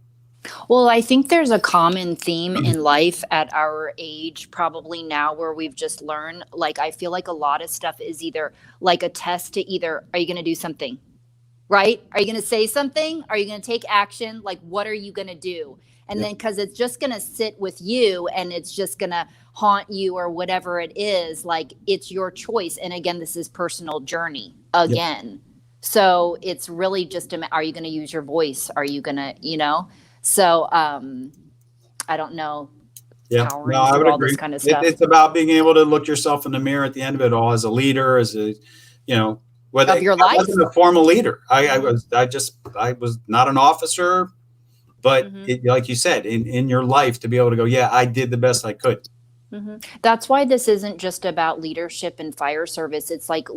Well, I think there's a common theme in life at our age, probably now, where we've just learned, like, I feel like a lot of stuff is either like a test to either, are you going to do something, right? Are you going to say something? Are you going to take action? Like, what are you going to do? And then because it's just going to sit with you and it's just going to haunt you or whatever it is, like, it's your choice. And again, this is personal journey again. So it's really just, are you going to use your voice? Are you going to, So I don't know. Yeah, no, I would agree. This kind of stuff. It's about being able to look yourself in the mirror at the end of it all as a leader, as a, Whether of your I life. wasn't a formal leader. I was not an officer, but like you said, in your life to be able to go, yeah, I did the best I could. That's why this isn't just about leadership and fire service. It's like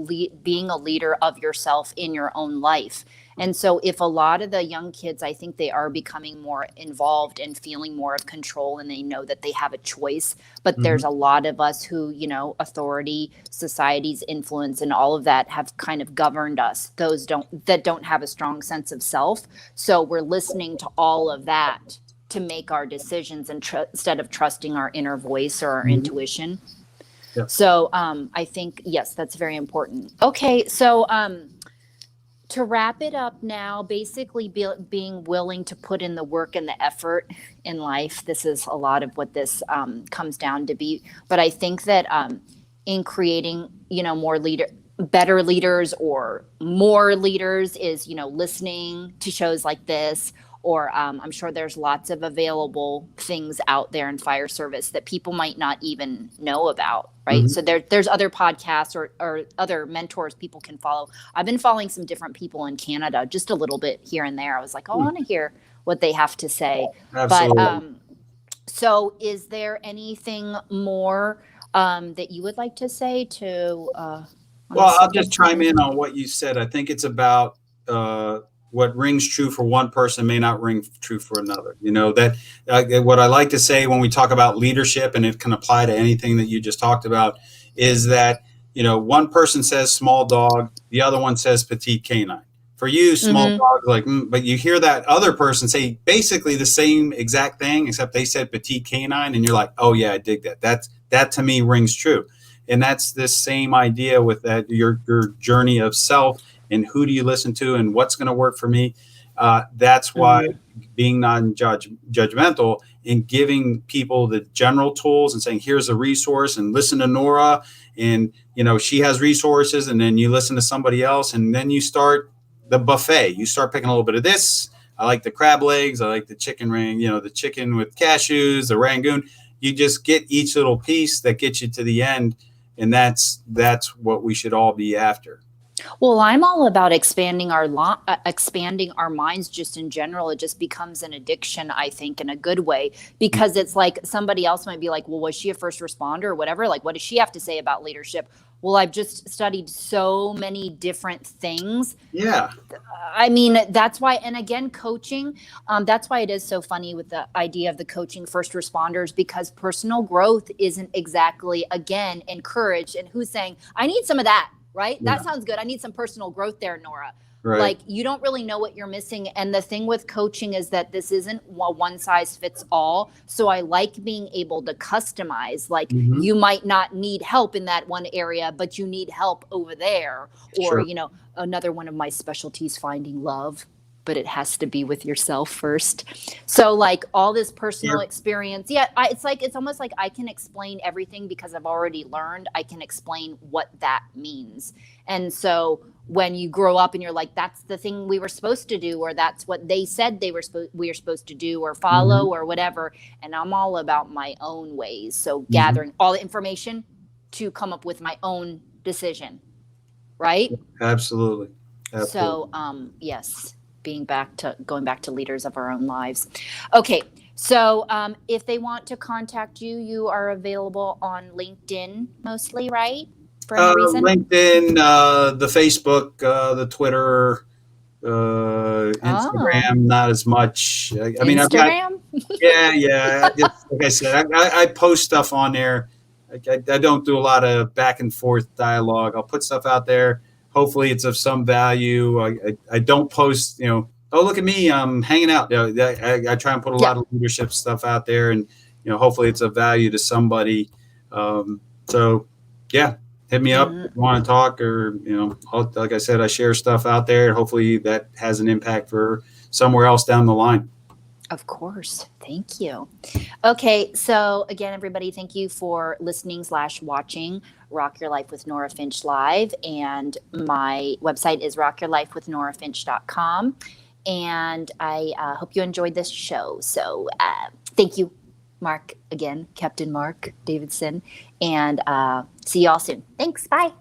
being a leader of yourself in your own life. And so, if a lot of the young kids, I think they are becoming more involved and feeling more of control, and they know that they have a choice. But there's a lot of us who, authority, society's influence, and all of that have kind of governed us. Those that don't have a strong sense of self. So we're listening to all of that to make our decisions, and instead of trusting our inner voice or our intuition. Yeah. So I think, yes, that's very important. Okay. So to wrap it up now, basically being willing to put in the work and the effort in life. This is a lot of what this comes down to be. But I think that in creating, better leaders or more leaders is, listening to shows like this, or I'm sure there's lots of available things out there in fire service that people might not even know about, right? So there's other podcasts or other mentors people can follow. I've been following some different people in Canada, just a little bit here and there. I was like, I want to hear what they have to say. Absolutely. But so is there anything more that you would like to say to well, I'll just chime in on what you said. I think it's about what rings true for one person may not ring true for another. What I like to say when we talk about leadership, and it can apply to anything that you just talked about, is that, one person says small dog, the other one says petite canine. For you, small dog, like, but you hear that other person say basically the same exact thing, except they said petite canine, and you're like, oh yeah, I dig that. That to me rings true. And that's this same idea with that, your journey of self, and who do you listen to and what's going to work for me. That's why being non-judgmental and giving people the general tools and saying, here's a resource, and listen to Nora, and she has resources, and then you listen to somebody else, and then you start the buffet. You start picking a little bit of this. I like the crab legs. I like the chicken ring, the chicken with cashews, the Rangoon. You just get each little piece that gets you to the end. And that's what we should all be after. Well, I'm all about expanding our minds just in general. It just becomes an addiction, I think, in a good way, because it's like somebody else might be like, well, was she a first responder or whatever? Like, what does she have to say about leadership? Well, I've just studied so many different things. Yeah. I mean, that's why, and again, coaching, that's why it is so funny with the idea of the coaching first responders, because personal growth isn't exactly, again, encouraged. And who's saying, I need some of that, right? Yeah. That sounds good. I need some personal growth there, Nora. Right. Like, you don't really know what you're missing. And the thing with coaching is that this isn't one size fits all. So I like being able to customize. Like, you might not need help in that one area, but you need help over there. Or, another one of my specialties, finding love, but it has to be with yourself first. So like all this personal experience. Yeah. It's almost like I can explain everything because I've already learned. I can explain what that means. And so when you grow up and you're like, that's the thing we were supposed to do, or that's what they said we were supposed to do or follow or whatever. And I'm all about my own ways. So gathering all the information to come up with my own decision. Right? Absolutely. So, yes, going back to leaders of our own lives. Okay. So, if they want to contact you, you are available on LinkedIn mostly, right? For any reason? LinkedIn, the Facebook, the Twitter, Instagram, not as much. I mean, Instagram? Yeah. Like I said, I post stuff on there. I don't do a lot of back and forth dialogue. I'll put stuff out there. Hopefully it's of some value. I don't post, oh, look at me, I'm hanging out. I try and put a lot of leadership stuff out there, and, hopefully it's of value to somebody. So yeah, hit me up if you want to talk, or, like I said, I share stuff out there. Hopefully that has an impact for somewhere else down the line. Of course. Thank you. Okay. So again, everybody, thank you for listening / watching Rock Your Life with Nora Finch live. And my website is rockyourlifewithnorafinch.com. And I hope you enjoyed this show. So thank you, Marc, again, Captain Marc Davidson. And see you all soon. Thanks. Bye.